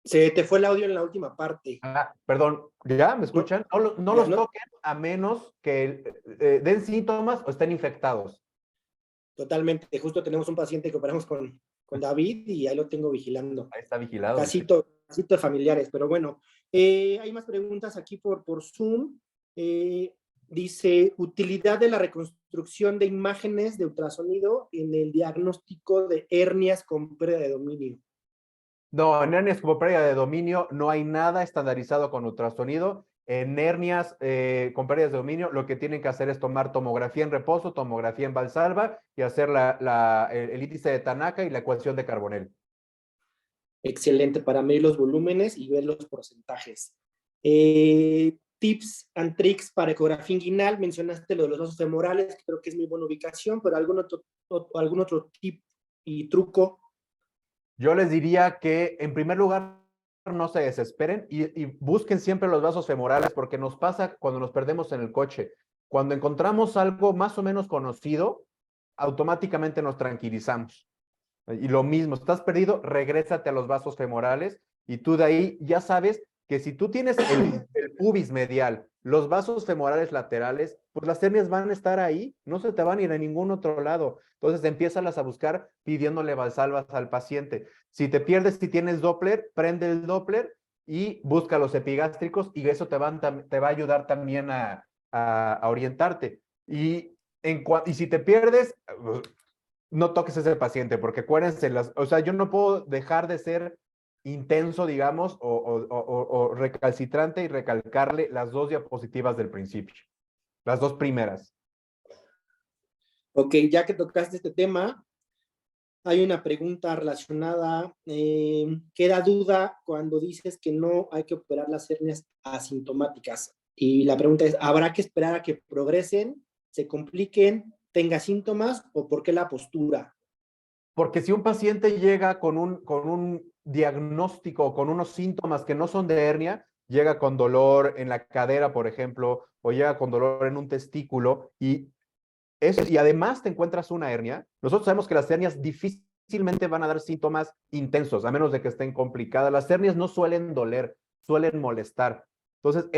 Speaker 4: Se te fue el audio en la última parte.
Speaker 3: Perdón, ¿ya me escuchan? No los toquen a menos que den síntomas o estén infectados.
Speaker 4: Totalmente. Justo tenemos un paciente que operamos con David y ahí lo tengo vigilando.
Speaker 3: Ahí está vigilado.
Speaker 4: Casito de familiares, pero bueno. Hay más preguntas aquí por Zoom. Dice, utilidad de la reconstrucción de imágenes de ultrasonido en el diagnóstico de hernias con pérdida de dominio.
Speaker 3: No, en hernias como pérdida de dominio no hay nada estandarizado con ultrasonido. En hernias con pérdidas de dominio lo que tienen que hacer es tomar tomografía en reposo, tomografía en Valsalva y hacer el índice de Tanaka y la ecuación de Carbonell.
Speaker 4: Excelente, para medir los volúmenes y ver los porcentajes. Tips and tricks para ecografía inguinal. Mencionaste lo de los vasos femorales, que creo que es muy buena ubicación, pero algún otro tip y truco.
Speaker 3: Yo les diría que, en primer lugar, no se desesperen y busquen siempre los vasos femorales porque nos pasa cuando nos perdemos en el coche. Cuando encontramos algo más o menos conocido, automáticamente nos tranquilizamos. Y lo mismo, estás perdido, regrésate a los vasos femorales y tú de ahí ya sabes que si tú tienes el pubis medial, los vasos femorales laterales, pues las hernias van a estar ahí, no se te van a ir a ningún otro lado. Entonces empiézalas a buscar pidiéndole Valsalvas al paciente. Si te pierdes, si tienes Doppler, prende el Doppler y busca los epigástricos y eso te va a ayudar también a orientarte. Y si te pierdes, no toques a ese paciente, porque acuérdense, o sea, yo no puedo dejar de ser intenso, digamos, o recalcitrante y recalcarle las dos diapositivas del principio, las dos primeras.
Speaker 4: Ok, ya que tocaste este tema, hay una pregunta relacionada. Queda duda cuando dices que no hay que operar las hernias asintomáticas. Y la pregunta es, ¿habrá que esperar a que progresen, se compliquen, tenga síntomas o por qué la postura?
Speaker 3: Porque si un paciente llega con un diagnóstico, con unos síntomas que no son de hernia, llega con dolor en la cadera, por ejemplo, o llega con dolor en un testículo y además te encuentras una hernia, nosotros sabemos que las hernias difícilmente van a dar síntomas intensos, a menos de que estén complicadas. Las hernias no suelen doler, suelen molestar. Entonces,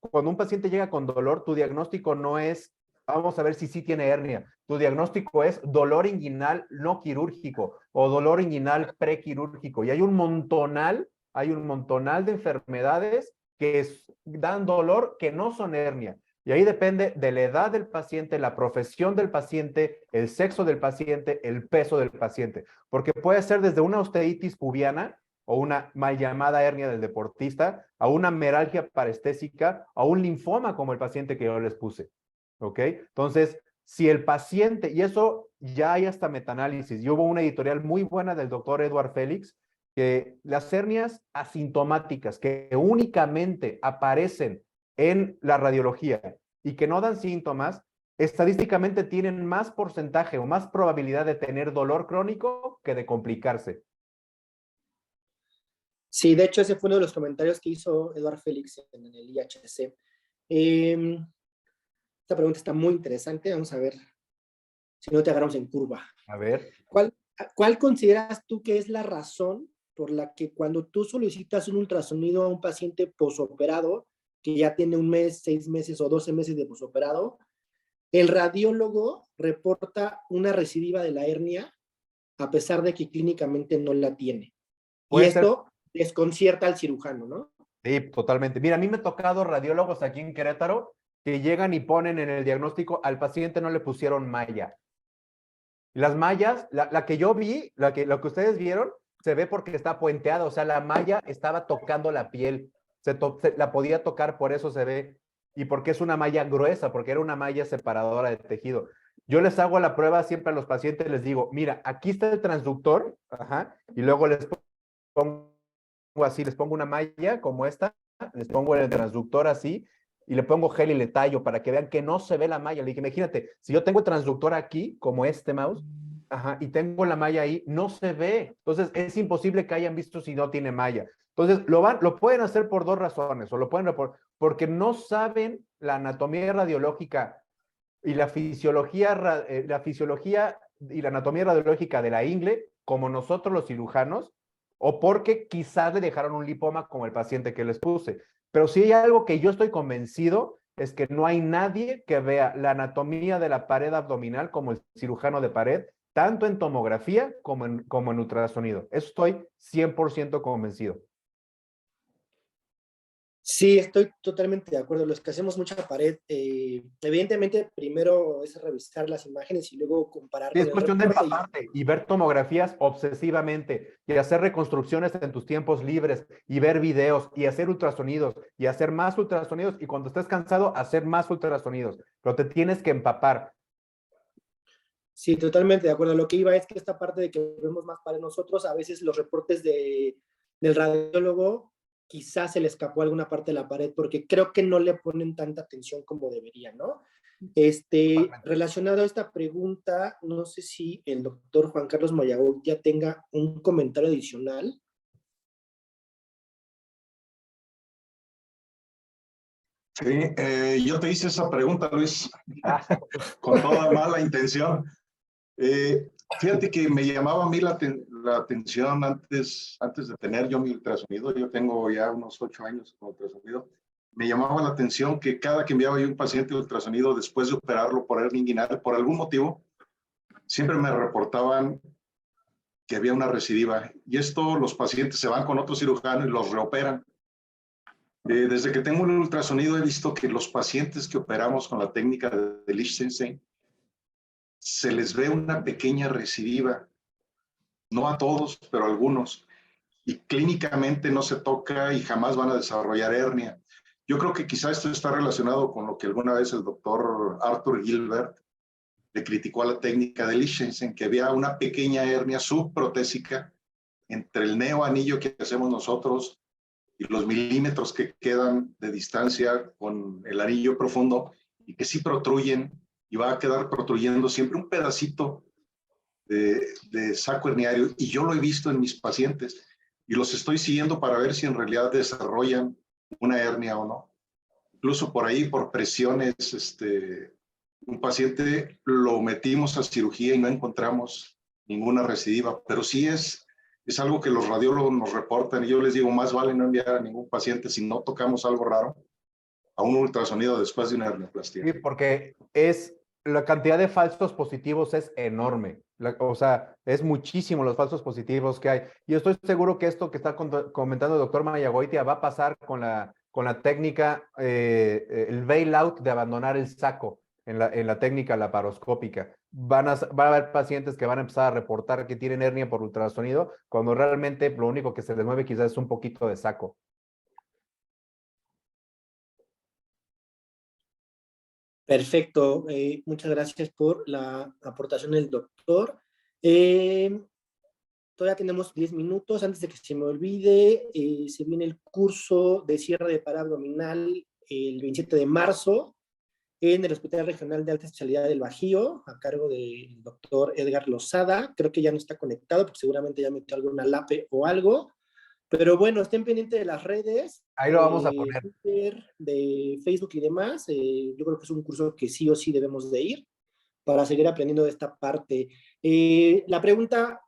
Speaker 3: cuando un paciente llega con dolor, tu diagnóstico no es, vamos a ver si sí tiene hernia. Tu diagnóstico es dolor inguinal no quirúrgico o dolor inguinal prequirúrgico. Y hay un montonal de enfermedades que dan dolor que no son hernia. Y ahí depende de la edad del paciente, la profesión del paciente, el sexo del paciente, el peso del paciente. Porque puede ser desde una osteitis pubiana o una mal llamada hernia del deportista, a una meralgia parestésica, a un linfoma como el paciente que yo les puse. ¿Ok? Entonces, si el paciente, y eso ya hay hasta metaanálisis, y hubo una editorial muy buena del doctor Edward Félix, que las hernias asintomáticas que únicamente aparecen en la radiología y que no dan síntomas, estadísticamente tienen más porcentaje o más probabilidad de tener dolor crónico que de complicarse.
Speaker 4: Sí, de hecho ese fue uno de los comentarios que hizo Eduard Félix en el IHC. Esta pregunta está muy interesante, vamos a ver si no te agarramos en curva.
Speaker 3: A ver.
Speaker 4: ¿Cuál consideras tú que es la razón por la que cuando tú solicitas un ultrasonido a un paciente posoperado, que ya tiene 1 mes, 6 meses o 12 meses de posoperado, el radiólogo reporta una recidiva de la hernia a pesar de que clínicamente no la tiene? Y esto desconcierta al cirujano, ¿no?
Speaker 3: Sí, totalmente. Mira, a mí me ha tocado radiólogos aquí en Querétaro que llegan y ponen en el diagnóstico al paciente no le pusieron malla. Las mallas, la que yo vi, lo que ustedes vieron, se ve porque está puenteada, o sea, la malla estaba tocando la piel, la podía tocar, por eso se ve, y porque es una malla gruesa, porque era una malla separadora de tejido. Yo les hago la prueba siempre a los pacientes, les digo, mira, aquí está el transductor, ajá, y luego les pongo así, les pongo una malla como esta, les pongo el transductor así, y le pongo gel y le tallo para que vean que no se ve la malla. Le dije, imagínate, si yo tengo el transductor aquí, como este mouse, ajá, y tengo la malla ahí, no se ve. Entonces, es imposible que hayan visto si no tiene malla. Entonces, lo pueden hacer por 2 razones, o lo pueden porque no saben la anatomía radiológica y la fisiología y la anatomía radiológica de la ingle, como nosotros los cirujanos, o porque quizás le dejaron un lipoma como el paciente que les puse. Pero si hay algo que yo estoy convencido es que no hay nadie que vea la anatomía de la pared abdominal como el cirujano de pared, tanto en tomografía como en ultrasonido. Eso estoy 100% convencido.
Speaker 4: Sí, estoy totalmente de acuerdo. Los que hacemos mucha pared, evidentemente primero es revisar las imágenes y luego comparar
Speaker 3: Sí,
Speaker 4: con
Speaker 3: es
Speaker 4: el
Speaker 3: cuestión de
Speaker 4: reporte.
Speaker 3: empaparte y ver tomografías obsesivamente y hacer reconstrucciones en tus tiempos libres y ver videos y hacer ultrasonidos y hacer más ultrasonidos y cuando estés cansado hacer más ultrasonidos, pero te tienes que empapar.
Speaker 4: Sí, totalmente de acuerdo. Lo que iba es que esta parte de que vemos más para nosotros, a veces los reportes del radiólogo, quizás se le escapó alguna parte de la pared porque creo que no le ponen tanta atención como deberían, ¿no? Relacionado a esta pregunta, no sé si el doctor Juan Carlos Mayagoitia tenga un comentario adicional.
Speaker 1: Sí, yo te hice esa pregunta, Luis, con toda mala intención. Fíjate que me llamaba a mí la atención antes de tener yo mi ultrasonido. Yo tengo ya unos 8 años con ultrasonido. Me llamaba la atención que cada que enviaba yo un paciente de ultrasonido después de operarlo por hernia inguinal, por algún motivo, siempre me reportaban que había una recidiva. Y esto los pacientes se van con otro cirujano y los reoperan. Desde que tengo un ultrasonido he visto que los pacientes que operamos con la técnica de Lichtenstein se les ve una pequeña recidiva, no a todos, pero a algunos, y clínicamente no se toca y jamás van a desarrollar hernia. Yo creo que quizá esto está relacionado con lo que alguna vez el doctor Arthur Gilbert le criticó a la técnica de Lichtenstein, que había una pequeña hernia subprotésica entre el neoanillo que hacemos nosotros y los milímetros que quedan de distancia con el anillo profundo y que sí protruyen y va a quedar protruyendo siempre un pedacito de saco herniario y yo lo he visto en mis pacientes y los estoy siguiendo para ver si en realidad desarrollan una hernia o no. Incluso por ahí, por presiones, un paciente lo metimos a cirugía y no encontramos ninguna recidiva, pero sí es algo que los radiólogos nos reportan y yo les digo, más vale no enviar a ningún paciente si no tocamos algo raro a un ultrasonido después de una hernioplastia.
Speaker 3: Sí, porque la cantidad de falsos positivos es enorme. O sea, es muchísimo los falsos positivos que hay. Y estoy seguro que esto que está comentando el doctor Mayagoitia va a pasar con la técnica, el bailout de abandonar el saco en la técnica laparoscópica. Va a haber pacientes que van a empezar a reportar que tienen hernia por ultrasonido, cuando realmente lo único que se les mueve quizás es un poquito de saco.
Speaker 4: Perfecto, muchas gracias por la aportación del doctor. Todavía tenemos 10 minutos. Antes de que se me olvide, se viene el curso de cierre de pared abdominal el 27 de marzo en el Hospital Regional de Alta Especialidad del Bajío, a cargo del doctor Edgar Lozada. Creo que ya no está conectado, porque seguramente ya metió alguna lape o algo, Pero bueno, estén pendientes de las redes.
Speaker 3: Ahí lo vamos a poner.
Speaker 4: Twitter, de Facebook y demás. Yo creo que es un curso que sí o sí debemos de ir para seguir aprendiendo de esta parte. La pregunta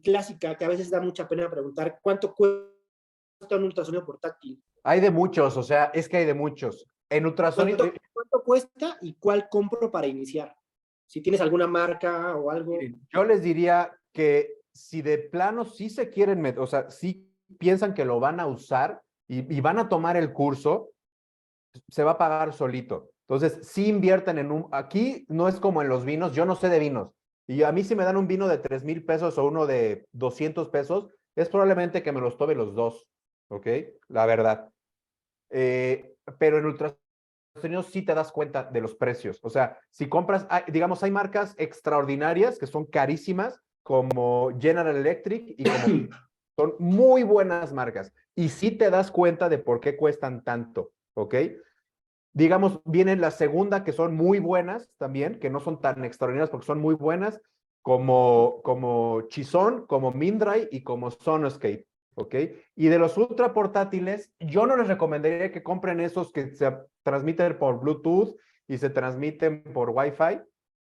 Speaker 4: clásica, que a veces da mucha pena preguntar, ¿cuánto cuesta un ultrasonido portátil?
Speaker 3: Hay de muchos, o sea, es que hay de muchos. En ultrasonido,
Speaker 4: ¿Cuánto cuesta y cuál compro para iniciar? Si tienes alguna marca o algo.
Speaker 3: yo les diría que si de plano sí se quieren meter, o sea, sí piensan que lo van a usar y van a tomar el curso, se va a pagar solito. Entonces, sí invierten en un... Aquí no es como en los vinos, yo no sé de vinos. Y a mí si me dan un vino de 3,000 pesos o uno de 200 pesos, es probablemente que me los tome los dos, ¿ok? La verdad. Pero en ultrasonido sí te das cuenta de los precios. O sea, si compras, digamos, hay marcas extraordinarias que son carísimas, como General Electric y como son muy buenas marcas. Y sí te das cuenta de por qué cuestan tanto, ¿ok? Digamos, vienen la segunda, que son muy buenas también, que no son tan extraordinarias porque son muy buenas, como Chison, como Mindray y como Sonoscape, ¿ok? Y de los ultra portátiles, yo no les recomendaría que compren esos que se transmiten por Bluetooth y se transmiten por Wi-Fi.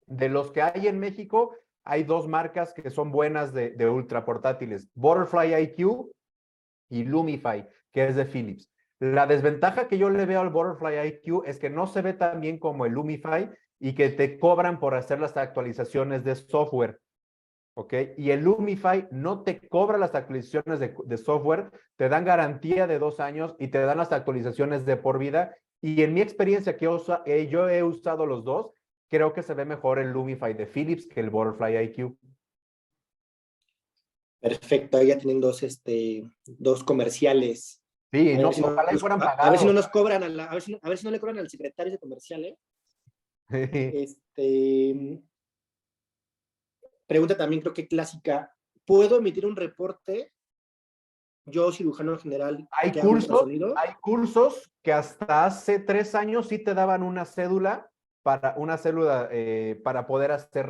Speaker 3: De los que hay en México, hay dos marcas que son buenas de ultra portátiles, Butterfly IQ y Lumify, que es de Philips. La desventaja que yo le veo al Butterfly IQ es que no se ve tan bien como el Lumify y que te cobran por hacer las actualizaciones de software, ¿ok? Y el Lumify no te cobra las actualizaciones de software, te dan garantía de 2 años y te dan las actualizaciones de por vida. Y en mi experiencia que yo he usado los dos, creo que se ve mejor el Lumify de Philips que el Butterfly IQ.
Speaker 4: Perfecto, ahí ya tienen dos comerciales.
Speaker 3: Sí,
Speaker 4: A
Speaker 3: no,
Speaker 4: ver si no,
Speaker 3: ojalá y fueran
Speaker 4: a ver si no
Speaker 3: pagados.
Speaker 4: nos cobran a ver si no le cobran al secretario de comercial, ¿eh? Pregunta también creo que clásica. ¿Puedo emitir un reporte, yo cirujano general, que hago ultrasonido?
Speaker 3: Hay cursos que hasta hace 3 años sí te daban una cédula para poder hacer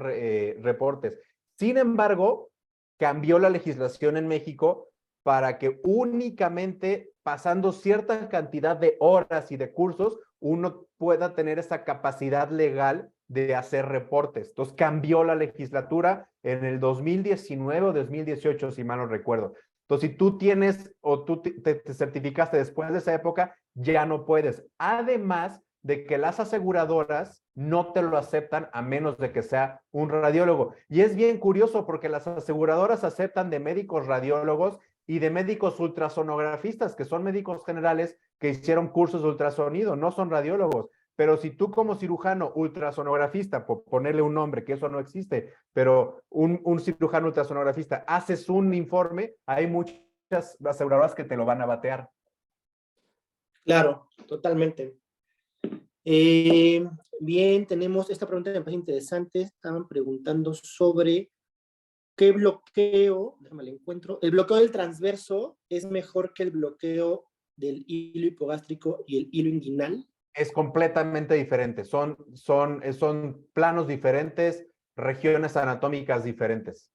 Speaker 3: reportes. Sin embargo, cambió la legislación en México para que únicamente pasando cierta cantidad de horas y de cursos, uno pueda tener esa capacidad legal de hacer reportes. Entonces cambió la legislatura en el 2019 o 2018, si mal no recuerdo. Entonces, si tú tienes o tú te certificaste después de esa época, ya no puedes. Además de que las aseguradoras no te lo aceptan a menos de que sea un radiólogo. Y es bien curioso porque las aseguradoras aceptan de médicos radiólogos y de médicos ultrasonografistas, que son médicos generales que hicieron cursos de ultrasonido, no son radiólogos. Pero si tú como cirujano ultrasonografista, por ponerle un nombre, que eso no existe, pero un cirujano ultrasonografista, haces un informe, hay muchas aseguradoras que te lo van a batear.
Speaker 4: Claro, totalmente. Bien, tenemos esta pregunta que me parece interesante. Estaban preguntando sobre qué bloqueo, déjame la encuentro. ¿El bloqueo del transverso es mejor que el bloqueo del hilo hipogástrico y el hilo inguinal?
Speaker 3: Es completamente diferente. Son planos diferentes, regiones anatómicas diferentes.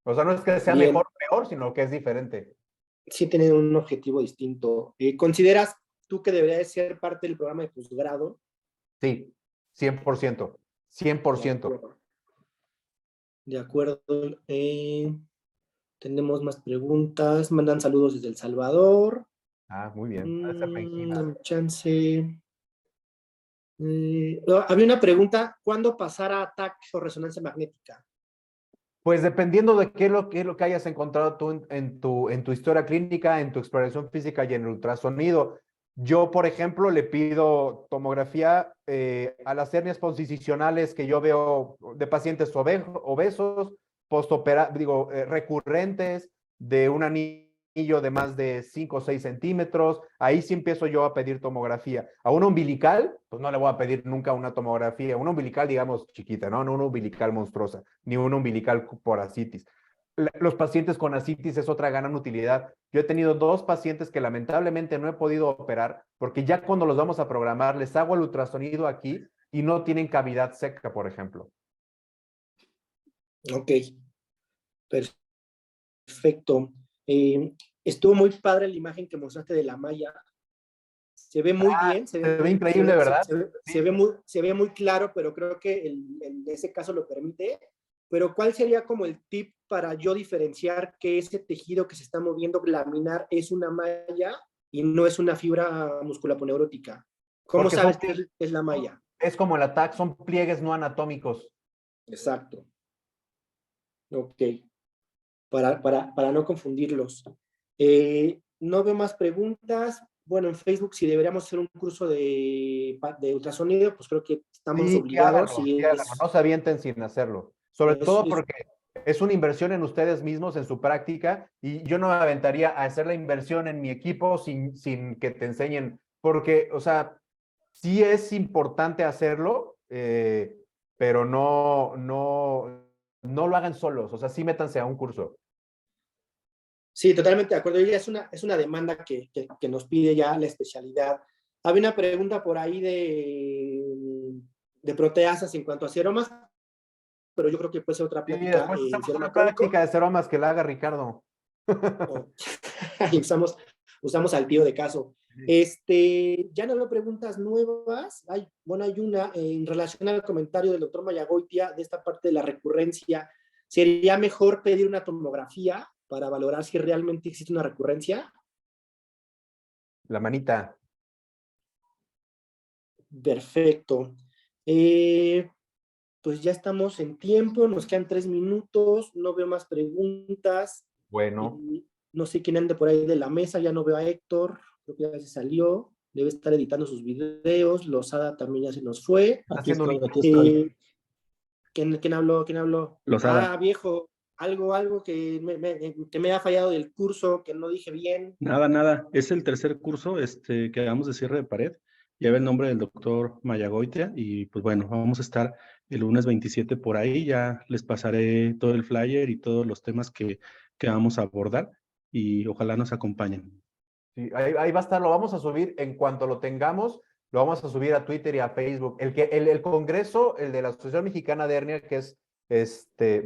Speaker 3: O sea, no es que sea
Speaker 4: Bien.
Speaker 3: mejor o peor, sino que es diferente.
Speaker 4: Sí tienen un objetivo distinto. ¿Consideras tú que debería de ser parte del programa de posgrado?
Speaker 3: Sí, 100%. 100%.
Speaker 4: De acuerdo. Tenemos más preguntas. Mandan saludos desde El Salvador.
Speaker 3: Ah, muy bien.
Speaker 4: Dame chance. Había una pregunta. ¿Cuándo pasar a TAC o resonancia magnética?
Speaker 3: Pues dependiendo de qué es lo que hayas encontrado tú en tu historia clínica, en tu exploración física y en el ultrasonido. Yo, por ejemplo, le pido tomografía a las hernias posicionales que yo veo de pacientes obesos, recurrentes, de un anillo de más de 5 o 6 centímetros. Ahí sí empiezo yo a pedir tomografía. A una umbilical, pues no le voy a pedir nunca una tomografía. Una umbilical, digamos, chiquita, ¿no? No una umbilical monstruosa, ni una umbilical por ascitis. Los pacientes con ascitis es otra gran utilidad. Yo he tenido 2 pacientes que lamentablemente no he podido operar porque ya cuando los vamos a programar les hago el ultrasonido aquí y no tienen cavidad seca, por ejemplo.
Speaker 4: Ok, perfecto. Estuvo muy padre la imagen que mostraste de la malla. Se ve muy bien.
Speaker 3: Se ve increíble, ¿verdad?
Speaker 4: Se ve muy claro, pero creo que en ese caso lo permite. Pero ¿cuál sería como el tip para yo diferenciar que ese tejido que se está moviendo laminar es una malla y no es una fibra musculaponeurótica? ¿Cómo
Speaker 3: Porque
Speaker 4: sabes que es la malla?
Speaker 3: es como el ATAC, son pliegues no anatómicos.
Speaker 4: Exacto. Ok. Para no confundirlos. No veo más preguntas. Bueno, en Facebook, si deberíamos hacer un curso de ultrasonido, pues creo que estamos
Speaker 3: Sí,
Speaker 4: obligados.
Speaker 3: háganlo,
Speaker 4: Y
Speaker 3: sí, háganlo, no se avienten sin hacerlo. Sobre todo
Speaker 4: es
Speaker 3: porque es una inversión en ustedes mismos, en su práctica, y yo no me aventaría a hacer la inversión en mi equipo sin que te enseñen, porque, o sea, sí es importante hacerlo, pero no lo hagan solos, o sea, sí métanse a un curso.
Speaker 4: Sí, totalmente de acuerdo. Y es una demanda que nos pide ya la especialidad. Había una pregunta por ahí de proteasas en cuanto a seromas, pero yo creo que puede ser otra
Speaker 3: Sí,
Speaker 4: plática
Speaker 3: después
Speaker 4: en
Speaker 3: hacemos
Speaker 4: seroma
Speaker 3: una práctica
Speaker 4: cónico.
Speaker 3: de seromas que la haga Ricardo.
Speaker 4: Y usamos al tío de caso. Ya no veo preguntas nuevas. Bueno, hay una en relación al comentario del doctor Mayagoitia de esta parte de la recurrencia. ¿Sería mejor pedir una tomografía para valorar si realmente existe una recurrencia?
Speaker 3: La manita.
Speaker 4: Perfecto. Pues ya estamos en tiempo, nos quedan 3 minutos, no veo más preguntas.
Speaker 3: Bueno.
Speaker 4: No sé quién ande por ahí de la mesa, ya no veo a Héctor, creo que ya se salió, debe estar editando sus videos, Lozada también ya se nos fue.
Speaker 3: Está haciendo un...
Speaker 4: Aquí estoy. ¿Quién habló? ¿Quién habló?
Speaker 5: Lozada.
Speaker 4: Viejo, algo que me ha fallado del curso, que no dije bien.
Speaker 5: Nada. Es el tercer curso que hagamos de cierre de pared. Lleva el nombre del doctor Mayagoitia y pues bueno, vamos a estar el lunes 27 por ahí. Ya les pasaré todo el flyer y todos los temas que vamos a abordar y ojalá nos acompañen.
Speaker 3: Sí, ahí va a estar, lo vamos a subir en cuanto lo tengamos, lo vamos a subir a Twitter y a Facebook. El congreso, el de la Asociación Mexicana de Hernia, que es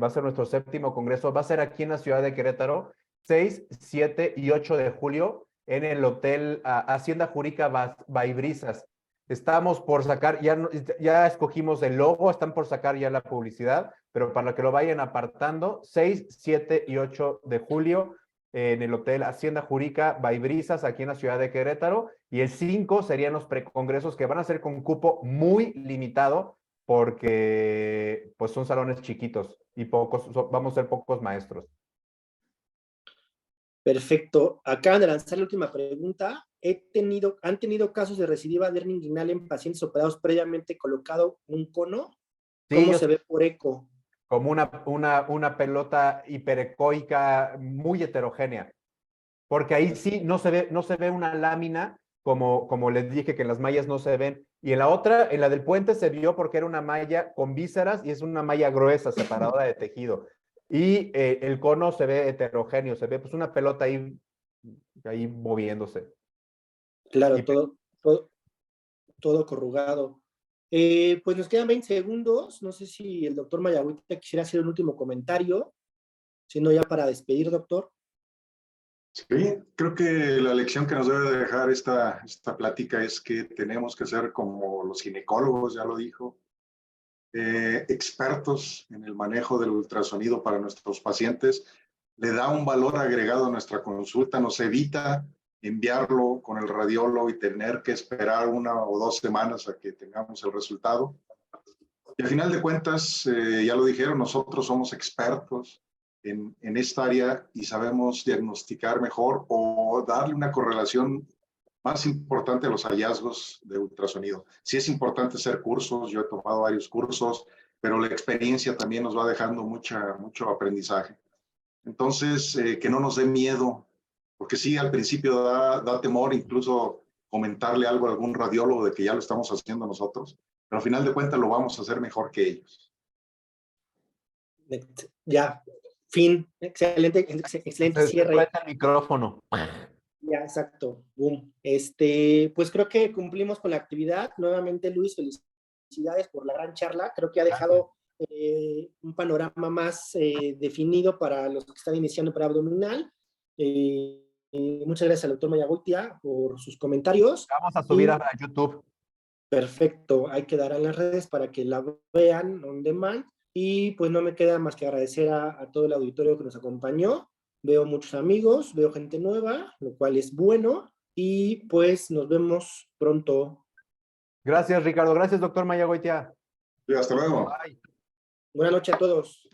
Speaker 3: va a ser nuestro 7º congreso, va a ser aquí en la ciudad de Querétaro, 6, 7 y 8 de julio, en el hotel Hacienda Juríca Baibrisas. Estamos por sacar, ya escogimos el logo, están por sacar ya la publicidad, pero para que lo vayan apartando, 6, 7 y 8 de julio, en el Hotel Hacienda Juríca Baibrisas, aquí en la ciudad de Querétaro, y el 5 serían los precongresos que van a ser con cupo muy limitado, porque pues son salones chiquitos y vamos a ser pocos maestros.
Speaker 4: Perfecto. Acaban de lanzar la última pregunta. ¿Han tenido casos de recidiva de hernia inguinal en pacientes operados previamente colocado un cono? ¿Cómo se ve por eco?
Speaker 3: Como una pelota hiperecoica muy heterogénea, porque ahí sí no se ve una lámina, como les dije que en las mallas no se ven, y en la otra, en la del puente se vio porque era una malla con vísceras y es una malla gruesa, separadora de tejido, y el cono se ve heterogéneo, se ve pues una pelota ahí moviéndose.
Speaker 4: Claro, todo corrugado. Pues nos quedan 20 segundos. No sé si el doctor Mayagüita quisiera hacer un último comentario, si no ya para despedir, doctor.
Speaker 1: Sí, creo que la lección que nos debe dejar esta plática es que tenemos que ser como los ginecólogos, ya lo dijo, expertos en el manejo del ultrasonido para nuestros pacientes. Le da un valor agregado a nuestra consulta, nos evita enviarlo con el radiólogo y tener que esperar 1 o 2 semanas a que tengamos el resultado. Y al final de cuentas, ya lo dijeron, nosotros somos expertos en esta área y sabemos diagnosticar mejor o darle una correlación más importante a los hallazgos de ultrasonido. Sí es importante hacer cursos, yo he tomado varios cursos, pero la experiencia también nos va dejando mucho aprendizaje. Entonces, que no nos dé miedo, porque sí, al principio da temor incluso comentarle algo a algún radiólogo de que ya lo estamos haciendo nosotros, pero al final de cuentas lo vamos a hacer mejor que ellos.
Speaker 4: Ya, fin. Excelente cierre.
Speaker 3: Se el micrófono.
Speaker 4: Ya, exacto. Boom. Pues creo que cumplimos con la actividad. Nuevamente, Luis, felicidades por la gran charla. Creo que ha dejado un panorama más definido para los que están iniciando para abdominal. Muchas gracias al doctor Mayagoitia por sus comentarios.
Speaker 3: Vamos a subir
Speaker 4: Y-
Speaker 3: a YouTube.
Speaker 4: Perfecto, ahí quedará en las redes para que la vean on demand. Y pues no me queda más que agradecer a todo el auditorio que nos acompañó. Veo muchos amigos, veo gente nueva, lo cual es bueno. Y pues nos vemos pronto.
Speaker 3: Gracias, Ricardo. Gracias, doctor Mayagoitia.
Speaker 1: Y hasta luego.
Speaker 3: Bye.
Speaker 4: Buenas noches a todos.